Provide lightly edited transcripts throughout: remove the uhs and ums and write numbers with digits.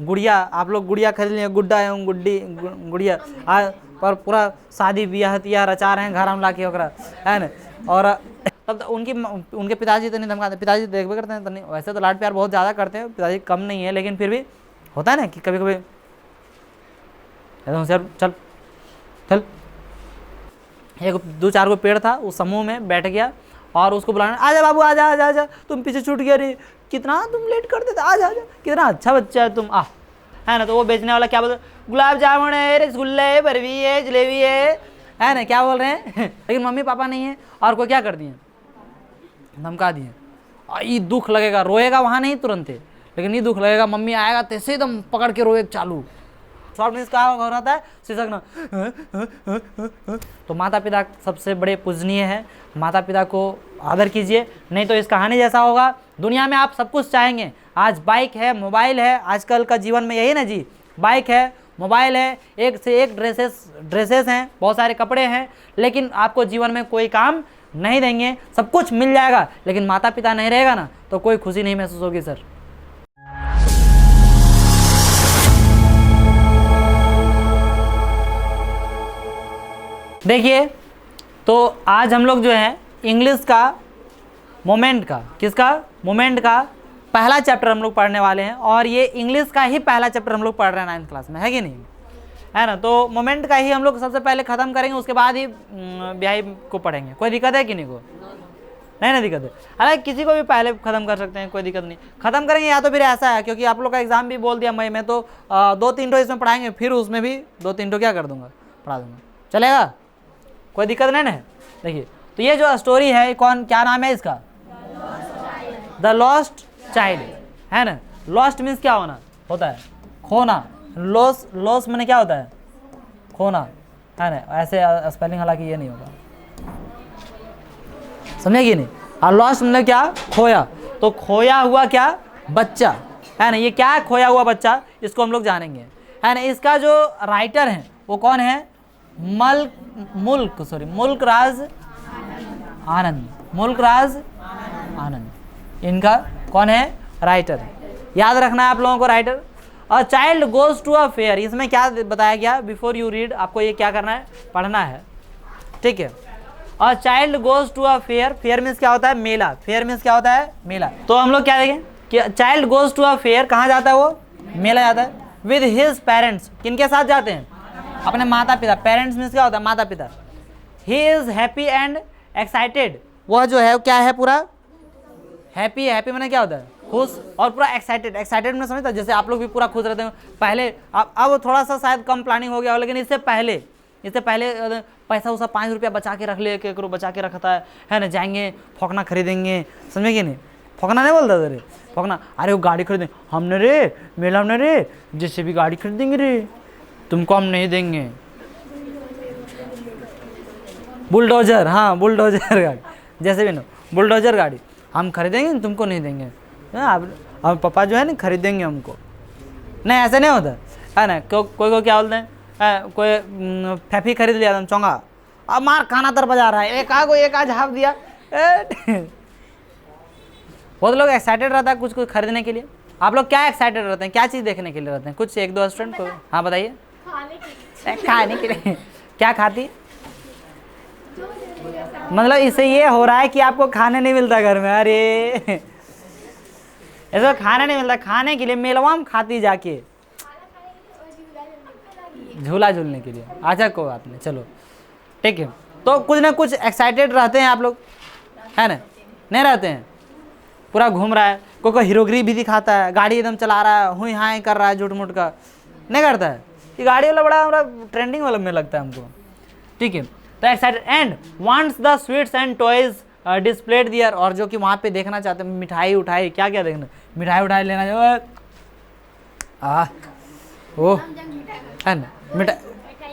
गुड़िया, आप लोग गुड़िया खरीद लिए, गुड्डा एवं गुड्डी गुड़िया पर पूरा शादी ब्याह तिया रचा रहे हैं घर हम ला के ओकरा, है ना। और तब उनके पिताजी तो नहीं धमकाते, पिताजी देखबे करते हैं तो नहीं, वैसे तो लाड प्यार बहुत ज़्यादा करते हैं, पिताजी कम नहीं है, लेकिन फिर भी होता है ना कि कभी कभी एकदम सर चल चल। एक 2-4 को पेड़ था, उस समूह में बैठ गया और उसको बुलाना, आजा बाबू आजा आजा आजा, तुम पीछे छूट गया रे, कितना तुम लेट करते थे, आजा आजा, कितना अच्छा बच्चा है तुम, है ना। तो वो बेचने वाला क्या बोलते, गुलाब जामुन है, रसगुल्ले है, बर्फी है, जलेबी है ना, क्या बोल रहे हैं लेकिन मम्मी पापा नहीं है, और कोई क्या कर दिए, धमका दिए। ये दुख लगेगा, रोएगा वहाँ नहीं तुरंत, लेकिन ये दुख लगेगा मम्मी आएगा तैसे एकदम पकड़ के रोए चालू। शॉर्ट मीन्स क्या हो रहा है, सिसकना। तो माता पिता सबसे बड़े पूजनीय है, माता पिता को आदर कीजिए, नहीं तो इस कहानी जैसा होगा। दुनिया में आप सब कुछ चाहेंगे, आज बाइक है, मोबाइल है, आजकल का जीवन में यही ना जी, बाइक है, मोबाइल है, एक से एक ड्रेसेस हैं, बहुत सारे कपड़े हैं, लेकिन आपको जीवन में कोई काम नहीं देंगे। सब कुछ मिल जाएगा, लेकिन माता पिता नहीं रहेगा ना, तो कोई खुशी नहीं महसूस होगी सर। देखिए, तो आज हम लोग जो है इंग्लिश का मोमेंट का, किसका, मोमेंट का पहला चैप्टर हम लोग पढ़ने वाले हैं, और ये इंग्लिश का ही पहला चैप्टर हम लोग पढ़ रहे हैं 9th क्लास में, है कि नहीं, है ना। तो मोमेंट का ही हम लोग सबसे पहले ख़त्म करेंगे, उसके बाद ही ब्याही को पढ़ेंगे। कोई दिक्कत है कि नहीं को, नहीं ना दिक्कत है, हालांकि किसी को भी पहले ख़त्म कर सकते हैं, कोई दिक्कत नहीं, ख़त्म करेंगे। या तो फिर ऐसा है, क्योंकि आप लोग का एग्जाम भी बोल दिया मई में, तो 2-3 ठो इसमें पढ़ाएंगे, फिर उसमें भी 2-3 ठो क्या कर दूँगा, पढ़ा दूँगा, चलेगा, कोई दिक्कत नहीं ना। देखिए, तो ये जो स्टोरी है, कौन, क्या नाम है इसका, द लॉस्ट चाइल्ड, है ना। लॉस्ट मीन्स क्या होना होता है, खोना, लॉस मैंने क्या होता है, खोना, है ना। ऐसे स्पेलिंग हालांकि ये नहीं होगा, समझे कि नहीं। और लॉस्ट मतलब क्या, खोया, तो खोया हुआ क्या, बच्चा, है ना। ये क्या है, खोया हुआ बच्चा, इसको हम लोग जानेंगे, है ना। इसका जो राइटर है वो कौन है, मुल्कराज आनंद, इनका कौन है, राइटर है। याद रखना है आप लोगों को writer. A child goes to a fair, इसमें क्या बताया गया, बिफोर यू रीड आपको ये क्या करना है, पढ़ना है, ठीक है। A child goes to a fair, fair means क्या होता है, मेला, फेयर मीन्स क्या होता है, मेला। तो हम लोग क्या देखें कि child goes to a fair कहाँ जाता है, वो मेला जाता है, विद हिज पेरेंट्स, किनके साथ जाते हैं, अपने माता पिता, पेरेंट्स मीन्स क्या होता है, माता पिता। He is happy and excited, वह जो है क्या है, पूरा हैप्पी, हैप्पी मैंने क्या होता है, खुश, और पूरा एक्साइटेड, एक्साइटेड में समझता, जैसे आप लोग भी पूरा खुश रहते हैं पहले। अब थोड़ा सा शायद कम प्लानिंग हो गया हो, लेकिन इससे पहले पैसा उसा 5 रुपया बचा के रख ले, करो बचा के रखता है ना, जाएंगे फोकना खरीदेंगे, समझे कि नहीं, फोकना नहीं बोलता रे, फोकना, अरे वो गाड़ी खरीदेंगे हमने रे, मेला हमने रे, जैसे भी गाड़ी खरीदेंगे रे, तुमको हम नहीं देंगे, बुलडोजर, हाँ बुलडोजर गाड़ी, जैसे भी ना बुलडोजर गाड़ी हम खरीदेंगे, तुमको नहीं देंगे, अब पापा जो है ना खरीदेंगे हमको, नहीं ऐसे नहीं होता है ना। कोई को क्या बोलते हैं, कोई फैफी खरीद लिया तुम चौंगा, अब मार खाना तर बजा रहा है, एक आज हाफ दिया। बहुत लोग एक्साइटेड रहता है कुछ खरीदने के लिए। आप लोग क्या एक्साइटेड रहते हैं, क्या चीज़ देखने के लिए रहते हैं, कुछ 1-2 स्टूडेंट को, हाँ बताइए, खाने के लिए क्या खाती, मतलब इससे ये हो रहा है कि आपको खाने नहीं मिलता घर में, अरे ऐसा खाने नहीं मिलता, खाने के लिए मेलवा में खाती जाके, झूला झूलने के लिए, अच्छा कोई बात नहीं, चलो ठीक है। तो कुछ ना कुछ एक्साइटेड रहते हैं आप लोग, है ना, नहीं रहते हैं, पूरा घूम रहा है, कोई हीरोगिरी भी दिखाता है, गाड़ी एकदम चला रहा है, हुई हाँ कर रहा है, झूठ मूठ का नहीं करता है, ये गाड़ी वाला बड़ा हमारा ट्रेंडिंग वाला में लगता है हमको, ठीक है। तो excited and wants the sweets and toys displayed there, और जो कि वहाँ पे देखना चाहते हैं, मिठाई उठाई, क्या क्या देखना, मिठाई उठाई लेना जो वो है ना, मिठाई,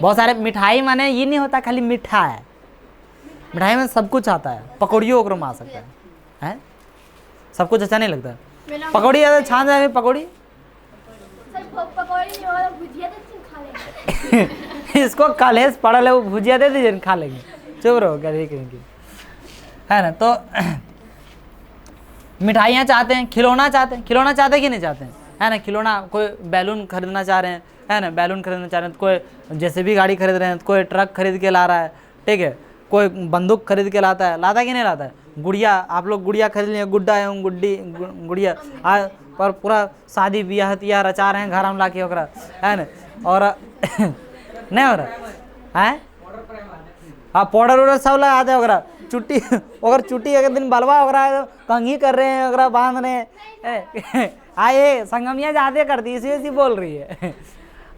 बहुत सारे मिठाई माने ये नहीं होता खाली मीठा है, मिठाई में सब कुछ आता है, पकौड़ियों ओकरो में आ सकता है, सब कुछ अच्छा नहीं लगता, पकौड़ी ज़्यादा छान जाए, पकौड़ी इसको कलेस पड़ल है, वो भुजिया दे दीजिए खा लेंगे, चुप रहो क्या देखेंगे, है ना। तो मिठाइयाँ चाहते हैं, खिलौना चाहते हैं कि नहीं चाहते हैं, है ना, खिलौना, कोई बैलून खरीदना चाह रहे हैं, है ना, बैलून खरीदना चाह रहे हैं, कोई जैसे भी गाड़ी खरीद रहे हैं, कोई ट्रक खरीद के ला रहा है, ठीक है, कोई बंदूक खरीद के लाता है कि नहीं लाता है, गुड़िया, आप लोग गुड़िया खरीद लिए, गुड्डा एवं गुड्डी गुड़िया पर पूरा शादी ब्याह तिया रचा रहे हैं घर हम ला के ओकरा, है ना, और नहीं हो रहा है, हाँ पाउडर वाउडर सब लगाते हैं ओकरा, चुट्टी अगर चुट्टी अगर दिन बलवा ओकरा कंघी कर रहे हैं, ओकरा बांध रहे हैं, आए संगमिया जाते करती इसी बोल रही है।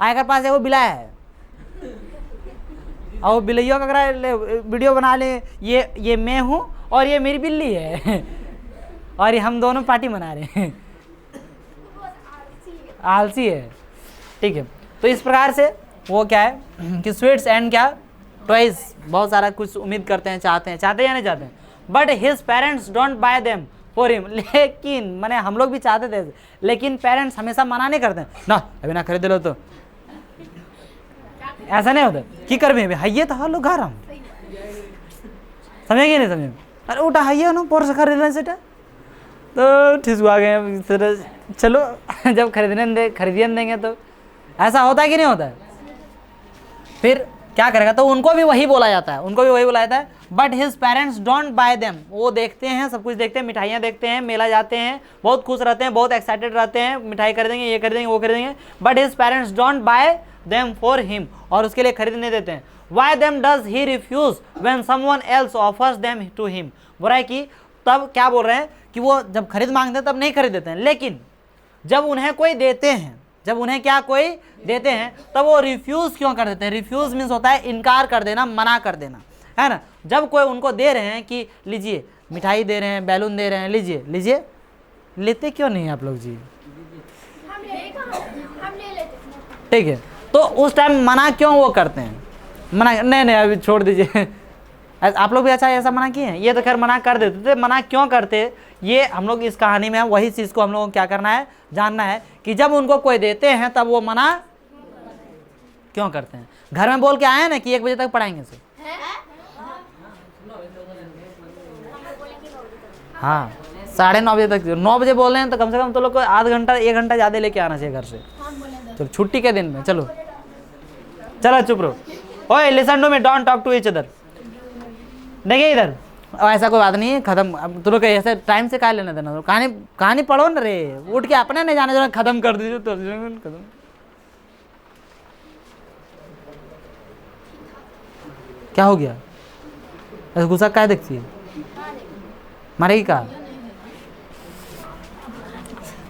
आकर पास वो बिलाया है और बिल्लियों का अगर वीडियो बना ले, ये मैं हूँ और ये मेरी बिल्ली है और ये हम दोनों पार्टी मना रहे हैं, आलसी है, ठीक है। तो इस प्रकार से वो क्या है कि स्वीट्स एंड क्या टॉयज बहुत सारा कुछ उम्मीद करते हैं, चाहते हैं या नहीं चाहते हैं, but his parents don't buy them for him, लेकिन मैंने हम लोग भी चाहते थे, लेकिन पेरेंट्स हमेशा मना नहीं करते हैं, ना अभी ना खरीद लो, तो ऐसा नहीं होता कि कर भी हाइये तो लोग घर हम समझेंगे नहीं समझे, अरे उठा हाइये ना पोर्स खरीद लें सेटा, तो ठिसुआ गए, चलो जब खरीदने देंगे तो ऐसा होता है कि नहीं होता है। फिर क्या करेगा, तो उनको भी वही बोला जाता है, but his parents don't buy them, वो देखते हैं, सब कुछ देखते हैं, मिठाइयाँ देखते हैं, मेला जाते हैं, बहुत खुश रहते हैं, बहुत एक्साइटेड रहते हैं, मिठाई खरीदेंगे, ये खरीदेंगे, वो खरीदेंगे, but his parents don't buy them for him, और उसके लिए खरीदने देते हैं। Why them does he refuse when someone else offers them to him, बुरा है कि तब क्या बोल रहे हैं कि वो जब खरीद मांगते हैं तब नहीं खरीद देते हैं, लेकिन जब उन्हें कोई देते हैं, जब उन्हें क्या कोई देते हैं तब वो रिफ्यूज़ क्यों कर देते हैं। रिफ्यूज़ मीन्स होता है इनकार कर देना, मना कर देना, है ना। जब कोई उनको दे रहे हैं कि लीजिए मिठाई दे रहे हैं, बैलून दे रहे हैं, लीजिए लीजिए, लेते क्यों नहीं आप लोग जी, हम ले लेते, ठीक है। तो उस टाइम मना क्यों वो करते हैं, मना नहीं अभी छोड़ दीजिए, आप लोग भी अच्छा ऐसा मना किए हैं, ये तो खैर मना कर देते थे, मना क्यों करते ये हम लोग इस कहानी में वही चीज़ को हम लोगों को क्या करना है, जानना है कि जब उनको कोई देते हैं तब वो मना क्यों करते हैं। घर में बोल के आए हैं ना कि 1 बजे तक पढ़ाएंगे से, हाँ 9:30 बजे तक, 9 बजे बोल रहे हैं तो कम से कम तो लोग को आध घंटा 1 घंटा ज़्यादा लेके आना चाहिए घर से। चलो छुट्टी के दिन में चलो चुप रहो, ओए listen to me, don't talk to each other. देखिए इधर ऐसा कोई बात नहीं है, खत्म, अब तुम लोग ऐसे टाइम से काय लेना देना, कहानी पढ़ो ना रे, उठ के अपने नहीं जाने खत्म कर दीजिए तो खत्म। क्या हो गया, ऐसे गुस्सा क्या देखती है, मारेगी कहा।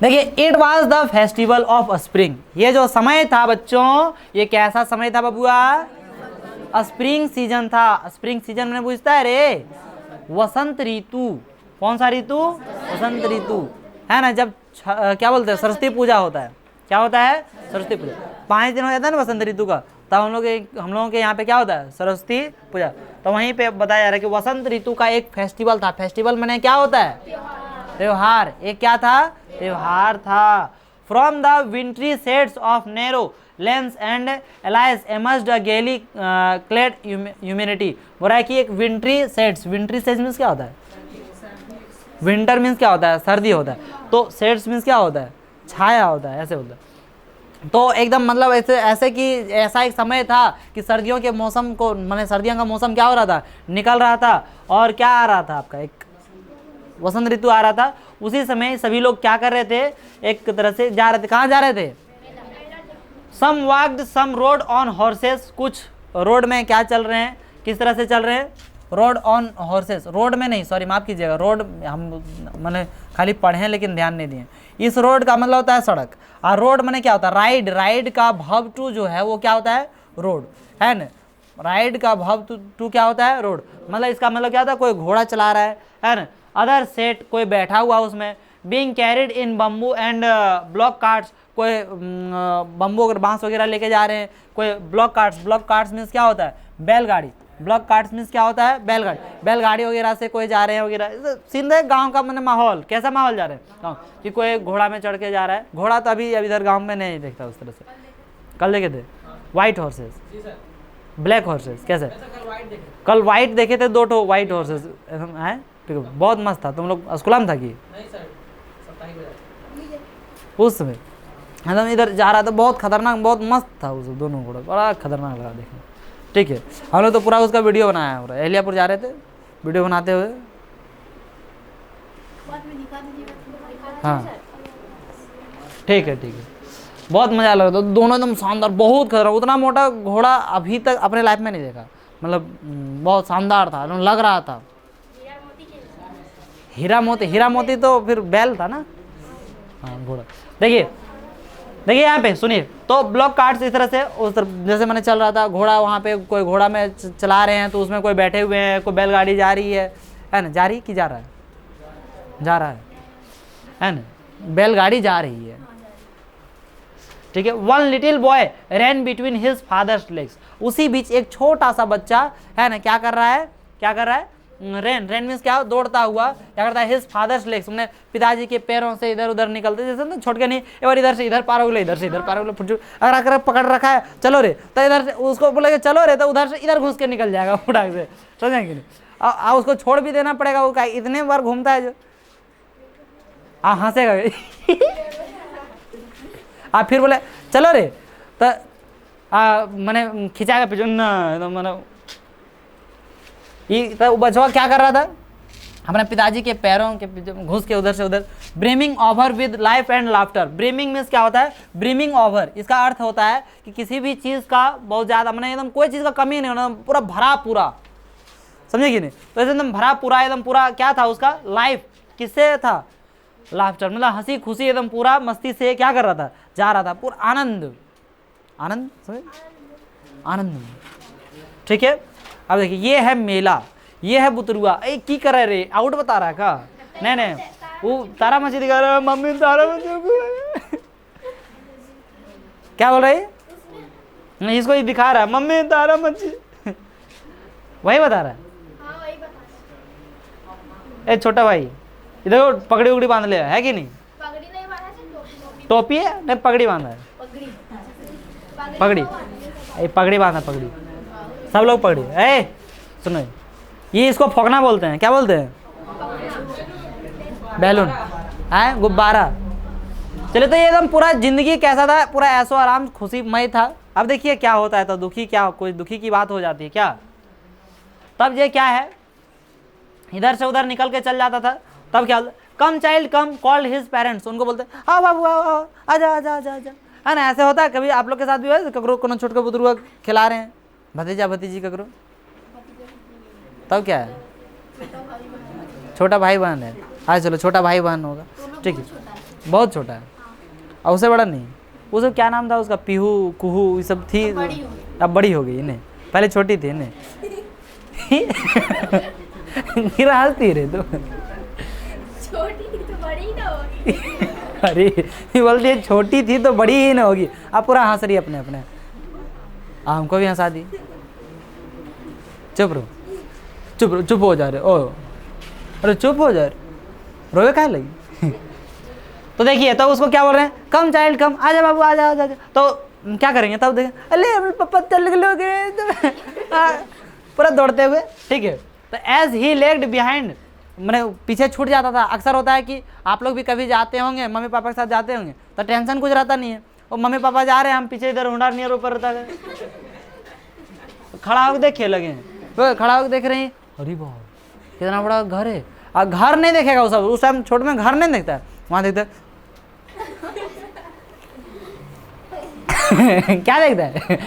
देखिए it was the festival of spring, ये जो समय था बच्चों, ये कैसा समय था बबुआ, स्प्रिंग सीजन था। स्प्रिंग सीजन मैंने पूछता है रे, वसंत ऋतु, कौन सा ऋतु, वसंत ऋतु, है ना। जब क्या बोलते हैं सरस्वती पूजा होता है, क्या होता है सरस्वती पूजा, 5 दिन हो जाता है ना वसंत ऋतु का, तब हम लोगों के यहाँ पे क्या होता है सरस्वती पूजा। तो वहीं पे बताया जा रहा है कि वसंत ऋतु का एक फेस्टिवल था, फेस्टिवल मैंने क्या होता है त्योहार, एक क्या था त्योहार था। From the wintry shades of narrow lanes and alleys emerged a gaily clad humanity, बोला है कि एक विंट्री शेड्स मीन्स क्या होता है, विंटर मीन्स क्या होता है सर्दी होता है, तो शेड्स मीन्स क्या होता है छाया होता है, ऐसे होता है। तो एकदम मतलब ऐसे कि ऐसा एक समय था कि सर्दियों के मौसम को, माने सर्दियों का मौसम क्या हो रहा था, निकल रहा था, और क्या आ रहा था आपका एक वसंत ऋतु आ रहा था। उसी समय सभी लोग क्या कर रहे थे, एक तरह से जा रहे थे, कहाँ जा रहे थे, some walked some rode on horses, कुछ रोड में क्या चल रहे हैं, किस तरह से चल रहे हैं, रोड ऑन हॉर्सेस, रोड में नहीं, सॉरी माफ़ कीजिएगा, रोड हम मैंने खाली पढ़े हैं लेकिन ध्यान नहीं दिए। इस रोड का मतलब होता है सड़क, और रोड मैंने क्या होता है राइड, राइड का भव टू जो है वो क्या होता है रोड, है ना। राइड का भव टू क्या होता है रोड, मतलब इसका मतलब क्या होता है कोई घोड़ा चला रहा है ना। अदर सेट कोई बैठा हुआ उसमें, being carried in bamboo and block carts, कोई बम्बू अगर बांस वगैरह लेके जा रहे हैं, कोई ब्लॉक कार्ट्स मीन्स क्या होता है बैलगाड़ी, ब्लॉक कार्ट्स मीन्स क्या होता है बैलगाड़ी वगैरह से कोई जा रहे हैं वगैरह। सीधे गांव का मैंने माहौल, कैसा माहौल जा रहे हैं गाँव कि कोई घोड़ा में चढ़ के जा रहा है, घोड़ा तो अभी इधर गाँव में नहीं देखता उस तरह से, कल देखे थे वाइट हॉर्सेस ब्लैक हॉर्सेस, कैसे कल वाइट देखे थे 2 वाइट हॉर्सेस हैं, ठीक है बहुत मस्त था। तुम लोग स्कूल में था कि उस समय एकदम इधर जा रहा था, बहुत खतरनाक, बहुत मस्त था उस दोनों घोड़ा, बड़ा खतरनाक लगा देखने। ठीक है, हम लोग तो पूरा उसका वीडियो बनाया है। अहिल्यापुर जा रहे थे वीडियो बनाते हुए। हाँ ठीक है, बहुत मज़ा लगा था, दोनों एकदम शानदार, बहुत खतरनाक। उतना मोटा घोड़ा अभी तक अपने लाइफ में नहीं देखा, मतलब बहुत शानदार था, एकदम लग रहा था। हीरा मोती तो फिर बैल था ना। हाँ घोड़ा। देखिए यहाँ पे सुनिए, तो ब्लॉक कार्ड्स इस तरह से उस तरफ, जैसे मैंने चल रहा था घोड़ा, वहाँ पे कोई घोड़ा में चला रहे हैं तो उसमें कोई बैठे हुए हैं, कोई बैलगाड़ी जा रही है ना, जा रही कि जा रहा है, जा रहा है ना, बैलगाड़ी जा रही है। ठीक है, वन लिटिल बॉय रैन बिटवीन हिज फादर्स लेग्स, उसी बीच एक छोटा सा बच्चा है ना क्या कर रहा है, रैन मीन्स क्या, दौड़ता हुआ क्या करता है, हिज फादर्स लेग्स, अपने पिताजी के पैरों से इधर उधर निकलते, जैसे ना छोटके नहीं, एक बार इधर से इधर पार हो गए, इधर से इधर पार हो गए, अगर आकर पकड़ रखा है चलो रे, तो इधर से उसको बोलेगा चलो रे, तो उधर से इधर घुस के निकल जाएगा फटाक से, समझेंगे कि नहीं। उसको छोड़ भी देना पड़ेगा, वो क्या इतने बार घूमता है जो, हंसेगा आप फिर बोले चलो रे, तो मैंने खिंचाएगा पीछे ना, तो मैंने ये, तो बचवा क्या कर रहा था, अपने पिताजी के पैरों के पीछे घुस के उधर से उधर। Brimming over with life and laughter, brimming means क्या होता है, ब्रीमिंग ओवर, इसका अर्थ होता है कि किसी भी चीज़ का बहुत ज़्यादा, मैंने एकदम कोई चीज़ का कमी नहीं होना, पूरा भरा पूरा, समझे कि नहीं। तो एकदम भरा पूरा, एकदम पूरा क्या था उसका, लाइफ किससे था, लाफ्टर, मतलब हंसी खुशी, एकदम पूरा मस्ती से क्या कर रहा था, जा रहा था, पूरा आनंद समझे, आनंद। ठीक है, अब देखिए ये है मेला, ये है बुतरुआ, की कर रहे रे, आउट बता रहा है का, नहीं वो तारा मछली दिखा रहा है, मम्मी तारा मछली क्या बोल रही है, नहीं इसको ही दिखा रहा है, मम्मी तारा मछली वही बता रहा है। ए छोटा भाई इधर पगड़ी उगड़ी बांध ले है कि नहीं, पगड़ी नहीं बांधा है, टोपी है, नहीं पगड़ी बांधा है, पगड़ी बांधा, पगड़ी सब लोग पगड़ी। सुनो, ये इसको फोकना बोलते हैं, क्या बोलते हैं, बैलून है, गुब्बारा। चलिए, तो ये एकदम पूरा जिंदगी कैसा था, पूरा ऐसो आराम खुशीमय था। अब देखिए क्या होता है, तो दुखी क्या, कोई दुखी की बात हो जाती है क्या, तब ये क्या है, इधर से उधर निकल के चल जाता था, तब क्या, कम चाइल्ड कम कॉल्ड हिज पेरेंट्स, उनको बोलते आओ बाबू आओ, आजा आजा आजा आजा, है ना। ऐसे होता है, कभी आप लोग के साथ भी है, ककरो को छोटके बुजुर्ग खिला रहे हैं, भतीजा भतीजी ककरो, तब क्या है, छोटा भाई बहन है, आज चलो छोटा भाई बहन होगा, ठीक है, बहुत छोटा है, और उससे बड़ा नहीं, वो सब क्या नाम था उसका, पीहू कुहू ये सब थी, अब बड़ी हो गई इन्हें, पहले छोटी थी इन्हें हंसती रहे तो छोटी थी तो बड़ी ही ना होगी अरे ये बोलती है छोटी थी तो बड़ी ही ना होगी, आप पूरा हंस रही अपने अपने, हमको भी हंसा दी, चुप हो जा रहे, ओ अरे चुप हो जा रहे, रोए क्या लगी तो देखिए, तो उसको क्या बोल रहे हैं, कम चाइल्ड कम, आजा बाबू आजा आजा, तो क्या करेंगे तब, देखें अरे पापा चल गए पूरा दौड़ते हुए। ठीक है, तो एज ही लेग्ड बिहाइंड, मैंने पीछे छूट जाता था। अक्सर होता है कि आप लोग भी कभी जाते होंगे, मम्मी पापा के साथ जाते होंगे, तो टेंशन कुछ रहता नहीं है, और मम्मी पापा जा रहे हैं, हम पीछे इधर हुंडा नियर ऊपर रहता है, खड़ा होकर देखे लगे हैं, खड़ा होकर देख रहे हैं, अरे बाप कितना बड़ा घर है, और घर नहीं देखेगा वो सब, उस टाइम छोटे में घर नहीं देखता है, वहाँ देखता है क्या देखता है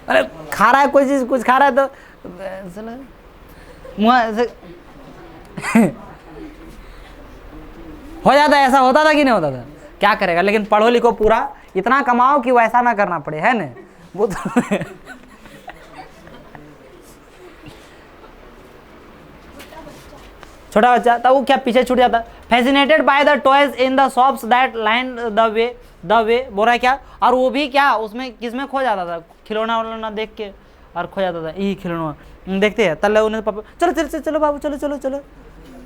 अरे खा रहा है कोई चीज, कुछ खा रहा है तो मुँह से हो जाता है, ऐसा होता था कि नहीं होता था, क्या करेगा, लेकिन पढ़ो लिखो पूरा, इतना कमाओ कि वैसा ना करना पड़े, है ना, वो तो छोटा बच्चा, तब वो क्या पीछे छूट जाता, fascinated by the toys in the shops that line the way बोल रहा है क्या, और वो भी क्या उसमें किसमें खो जाता था, खिलौना उलौना देख के और खो जाता था, यही खिलौना देखते हैं, तल्ले उन्हें पापा चलो चलो चलो चलो बाबू चलो चलो चलो,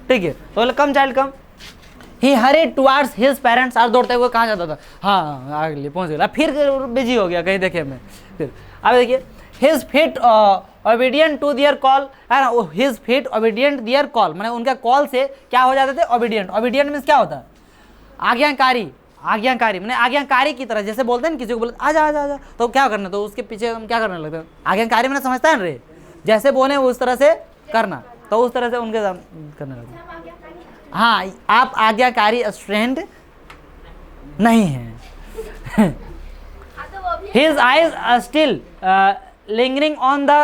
ठीक है, तो बोले कम चाइल्ड कम, ही हरीड टुवर्ड्स हिज पेरेंट्स, और दौड़ते हुए कहाँ जाता था, हाँ आगे पहुँच गया, फिर बिजी हो गया कहीं देखे मैं, फिर अब देखिए his feet obedient to their call, है ना, his feet obedient their call, मैंने उनके कॉल से क्या हो जाते थे, ओबीडियंट, ओबीडियंट मीन्स क्या होता है, आज्ञाकारी, आज्ञाकारी मैंने आज्ञाकारी की तरह, जैसे बोलते हैं ना किसी को बोलते आजा आजा आजा तो क्या करना, तो उसके पीछे हम क्या करने लगते हैं, आज्ञाकारी मैंने समझता है ना रे, जैसे बोले उस तरह से करना, तो उस तरह से उनके करने लगते हैं। हाँ, आप आज्ञाकारी स्टूडेंट नहीं हैं। His eyes are still lingering on the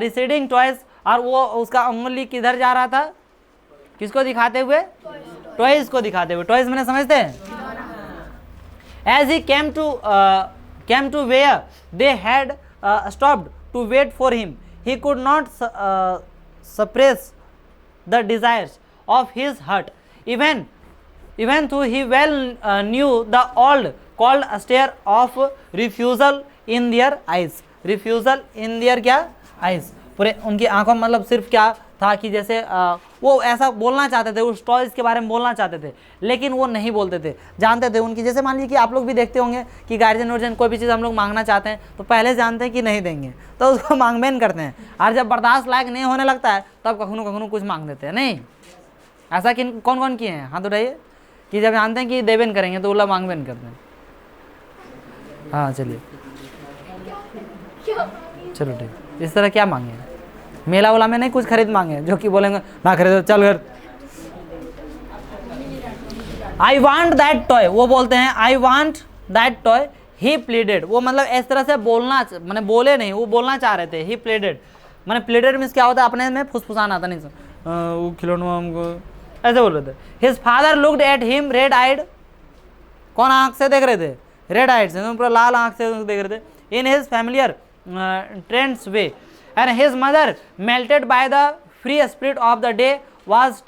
receding toys, और वो उसका उंगली किधर जा रहा था, किसको दिखाते हुए, टॉयज को दिखाते हुए, टॉयज मैंने समझते हैं। As he came to where they had stopped to wait for him, he could not suppress the desires of his heart, even though he well knew the old cold stare of refusal in their eyes, refusal in their क्या eyes, पूरे उनकी आंखों में, मतलब सिर्फ क्या था कि जैसे वो ऐसा बोलना चाहते थे, उस टॉयज के बारे में बोलना चाहते थे, लेकिन वो नहीं बोलते थे, जानते थे उनकी, जैसे मान लीजिए कि आप लोग भी देखते होंगे कि गार्जियन वर्जन कोई भी चीज़ हम लोग मांगना चाहते हैं तो पहले जानते हैं कि नहीं देंगे, तो उसको मांगबेन करते हैं, और जब बर्दाश्त लायक नहीं होने लगता है तब कखनों कखनों कुछ मांग देते हैं। नहीं, ऐसा किन कौन कौन किए हैं, हाथ उठाइए, कि जब जानते हैं कि देवेन करेंगे तो उल्ला मांगबेन करते हैं। हाँ चलिए, चलो ठीक, इस तरह क्या मांगे, मेला वाला में नहीं कुछ खरीद मांगे जो कि बोलेंगे ना खरीदो चल घर। आई वांट दैट टॉय, वो बोलते हैं I want that toy, he pleaded, वो मतलब इस तरह से बोलना, मैंने बोले नहीं, वो बोलना चाह रहे थे, ही प्लीडेड, मैंने प्लीडेड मीन्स क्या होता है, अपने में फुसफुसाना आता नहीं, वो खिलौना हमको, ऐसे बोल रहे थे। His father looked at him red eyed, कौन आंख से देख रहे थे, रेड आइड से, पूरा लाल आंख से देख रहे थे, in his familiar trends way, and his mother, melted by the free spirit of the day, was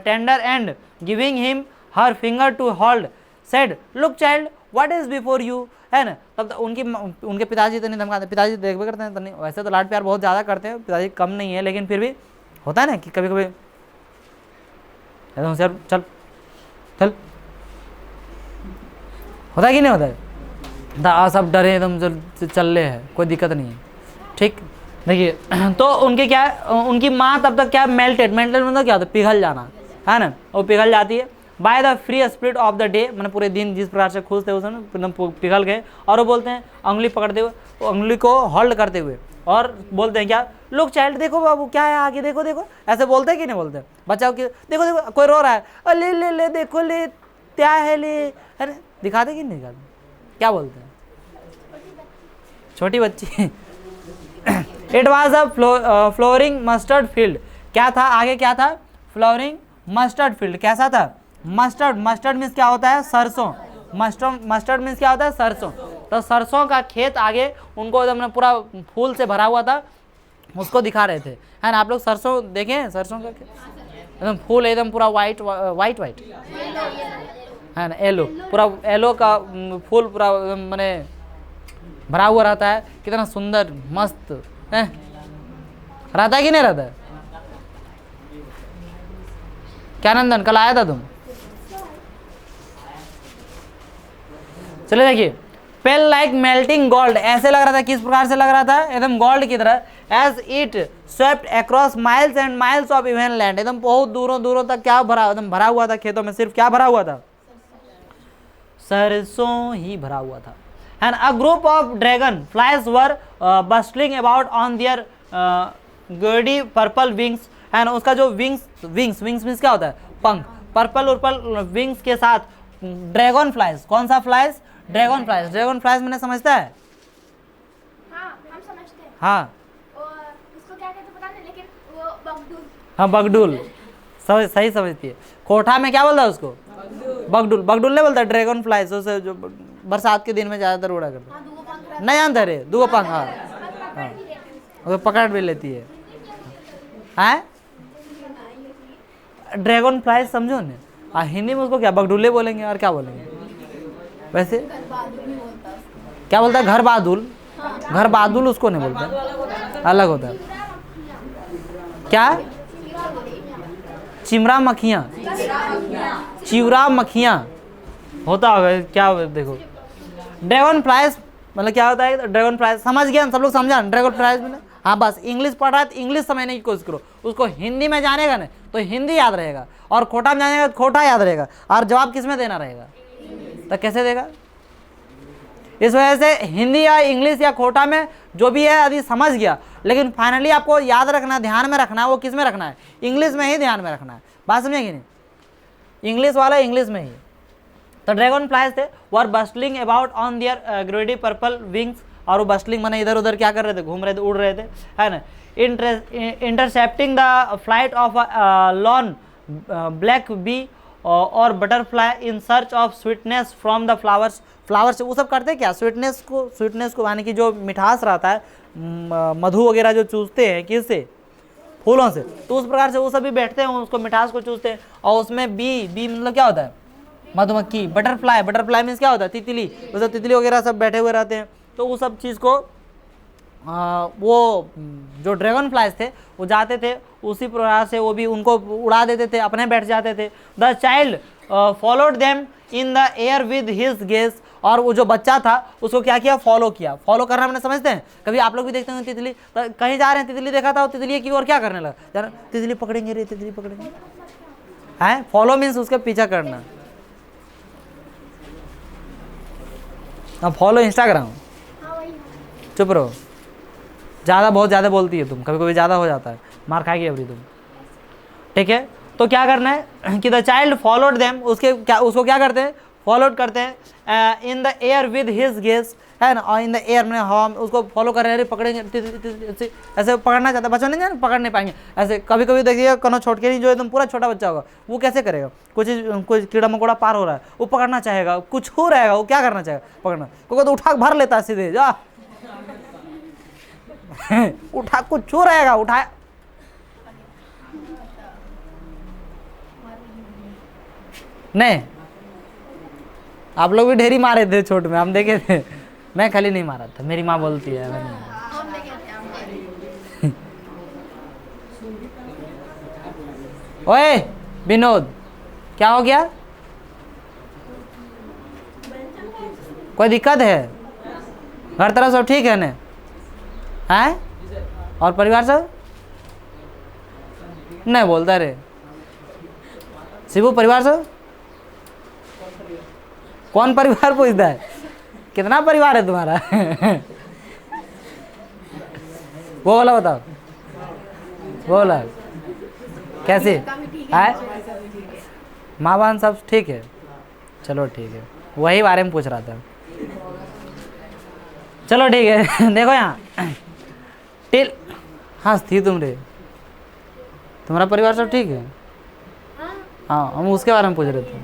tender and giving him her finger to hold, said, look child, what is before you, है ना। तब उनके पिताजी तो नहीं धमकाते, पिताजी देखते करते हैं तो नहीं, वैसे तो लाड प्यार बहुत ज़्यादा करते हैं, पिताजी कम नहीं है, लेकिन फिर भी होता है ना कि कभी कभी एकदम सर चल चल, होता है कि नहीं होता है, सब डरे एकदम चल रहे हैं, कोई दिक्कत नहीं है, ठीक। देखिए तो उनके क्या, उनकी माँ तब तक क्या, मेल्टेड मतलब क्या होता है, पिघल जाना, है ना, वो पिघल जाती है, by the free spirit of the day, मैंने पूरे दिन जिस प्रकार से खुश थे उसमें एकदम पिघल गए, और वो बोलते हैं उंगली पकड़ते हुए, उंगली को होल्ड करते हुए, और बोलते हैं क्या, लुक चाइल्ड, देखो बाबू क्या है आगे, देखो देखो, ऐसे बोलते हैं कि नहीं बोलते, बच्चा की देखो देखो, कोई रो रहा है, ले ले ले देखो ले क्या है ले, अरे दिखाते कि नहीं दिखाते, क्या बोलते हैं, छोटी बच्ची। It was a flooring mustard field, क्या था आगे, क्या था, फ्लोरिंग मस्टर्ड फील्ड, कैसा था, मस्टर्ड, मस्टर्ड मीन्स क्या होता है, सरसों, मस्टर्ड मीन्स क्या होता है, सरसों, तो सरसों का खेत आगे उनको एकदम पूरा फूल से भरा हुआ था, उसको दिखा रहे थे, है ना। आप लोग सरसों देखें, सरसों का एकदम फूल एकदम पूरा वाइट वाइट वाइट, है ना, येलो, पूरा येलो का फूल पूरा मैंने भरा हुआ रहता है, कितना सुंदर मस्त है, रहता है कि नहीं रहता है। क्या नंदन, कल आया था तुम, चले देखिए, पेल लाइक मेल्टिंग गोल्ड, ऐसे लग रहा था, किस प्रकार से लग रहा था, एकदम गोल्ड की तरह, as it swept across miles and miles of even land, एकदम बहुत दूरों दूरों तक क्या भरा, एकदम भरा हुआ था, खेतों में सिर्फ क्या भरा हुआ था, सरसों ही भरा हुआ था। And a group of dragon flies were bustling about on their gaudy purple wings, and उसका जो wings means क्या होता है, पंख, पर्पल उर्पल विंग्स के साथ ड्रैगन फ्लाइज, कौन सा flies, dragon flies, dragon flies मैंने समझता है, हाँ हम समझते हैं, हाँ उसको क्या कहते पता नहीं, लेकिन वो बगडुल, हाँ बगडुल, सही समझती है। कोठा में क्या बोलता है उसको, बगडुल, बगडुल नहीं बोलता, ड्रैगन फ्लाइज उसे जो बरसात के दिन में ज़्यादातर उड़ा करते, नहीं जानते रे, दो पंख, हाँ वो पकड़ भी लेती है, हैं ड्रैगन फ्लाइज समझो ना, हिंदी में उसको क्या बगडुल्ले बोलेंगे, और क्या बोलेंगे वैसे, क्या बोलता है, घर बादुल, घर बादुल उसको नहीं बोलता, अलग होता है, क्या, चिमरा मक्खियाँ, चिवरा मक्खियाँ होता होगा, क्या देखो, ड्रैगन फ्लाइज मतलब क्या होता है, ड्रैगन फ्लाइज समझ गया, सब लोग समझा ड्रैगन फ्लाइज में, हाँ बस इंग्लिश पढ़ रहा है तो इंग्लिश समझने की कोशिश करो, उसको हिंदी में जानेगा ना तो हिंदी याद रहेगा, और खोटा में जानेगा तो खोटा याद रहेगा, और जवाब किस में देना रहेगा, तो कैसे देगा? इस वजह से हिंदी या इंग्लिश या कोटा में जो भी है यदि समझ गया, लेकिन फाइनली आपको याद रखना, ध्यान में रखना है, वो किस में रखना है? इंग्लिश में ही ध्यान में रखना है। बात समझे कि नहीं? इंग्लिश वाला इंग्लिश में ही। तो ड्रैगन फ्लाइज थे, were bustling about on their gaudy purple wings, और वो बस्टलिंग माने इधर उधर क्या कर रहे थे? घूम रहे थे, उड़ रहे थे, है ना। Intercepting the flight of lean black bee और butterfly in search of sweetness from the flowers. Flower से वो सब करते क्या? स्वीटनेस को यानी कि जो मिठास रहता है, मधु वगैरह जो चूसते हैं, किससे? फूलों से। तो उस प्रकार से वो सब भी बैठते हैं, उसको मिठास को चूसते हैं। और उसमें बी मतलब क्या होता है? मधुमक्खी। बटरफ्लाई मीन्स क्या होता है? तितली। वो सब तितली वगैरह सब बैठे हुए रहते हैं। तो वो सब चीज़ को वो जो ड्रैगन फ्लाइज थे वो जाते थे, उसी प्रकार से वो भी उनको उड़ा देते थे, अपने बैठ जाते थे। The child followed them in the air with his gaze, और वो जो बच्चा था उसको क्या किया? फॉलो किया। फॉलो करना मैंने समझते हैं, कभी आप लोग भी देखते हैं तितली, तो कहीं जा रहे हैं, तितली देखा था, वो तितली की ओर क्या करने लगा? यार तितली पकड़ेंगे रे, तितली पकड़ेंगे, है। फॉलो मीन्स उसका पीछा करना। अब फॉलो इंस्टाग्राम, चुप रहो, बहुत ज़्यादा बोलती है तुम, कभी कभी ज़्यादा हो जाता है, मार खाएगी अभी तुम, ठीक है। तो क्या करना है कि द चाइल्ड फॉलोड देम, उसको क्या करते हैं? फॉलोड करते हैं in the air with his gaze, है ना। और इन द एयर में हम उसको फॉलो कर रहे हैं, पकड़ेंगे, ऐसे पकड़ना चाहता है बच्चा, नहीं जान पकड़ नहीं पाएंगे। ऐसे कभी कभी देखिए कोनो छोटके नहीं, जो एकदम पूरा छोटा बच्चा होगा, वो कैसे करेगा? कुछ कीड़ा मकोड़ा पार हो रहा है, वो पकड़ना चाहेगा, कुछ हो रहेगा, वो क्या करना चाहेगा? पकड़ना। क्योंकि तो उठा भर लेता है सीधे, जा उठा, कुछ छू रहेगा, उठाया। नहीं, आप लोग भी ढेरी मारे थे छोट में, हम देखे थे। मैं खाली नहीं मारा था, मेरी माँ बोलती है मैंने। ओए विनोद, क्या हो गया? कोई दिक्कत है? हर तरह सब ठीक है ना? हैं? और परिवार सब नहीं बोलता रे शिबू? परिवार सब कौन परिवार पूछता है? कितना परिवार है तुम्हारा? वो वाला बताओ, वो वाला कैसे है? माँ बहन सब ठीक है? चलो ठीक है, वही बारे में पूछ रहा था। चलो ठीक है। देखो यहाँ टिल, हाँ थी तुम रे, तुम्हारा परिवार सब ठीक है? हाँ, हम उसके बारे में पूछ रहे थे,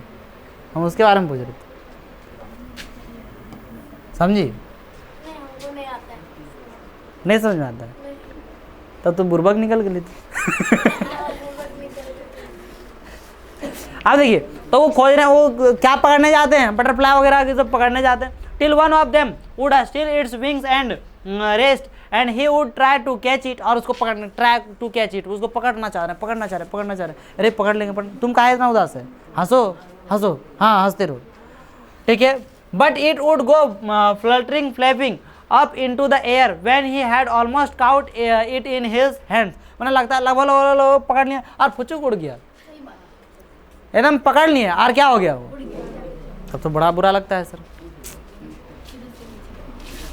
समझी? नहीं समझ में आता? तब तो बुर्बक निकल गई थी। अब देखिए, तो वो खोज रहे हैं, वो क्या पकड़ने जाते हैं? बटरफ्लाई वगैरह के सब पकड़ने जाते हैं। Till one of them would still its wings and rest and he would try to catch it, और उसको पकड़ने, ट्राई टू कैच इट, उसको पकड़ना चाह रहे। अरे पकड़ लेंगे, तुम काहे इतना उदास है? हंसो, हाँ हंसते रहो, ठीक है। But it would go fluttering flapping up into the air when he had almost cout it in his hands. मैंने लगता है लगभग पकड़ लिया और फुचुक उड़ गया, एकदम पकड़ लिया और क्या हो गया? वो तब तो बड़ा बुरा लगता है सर।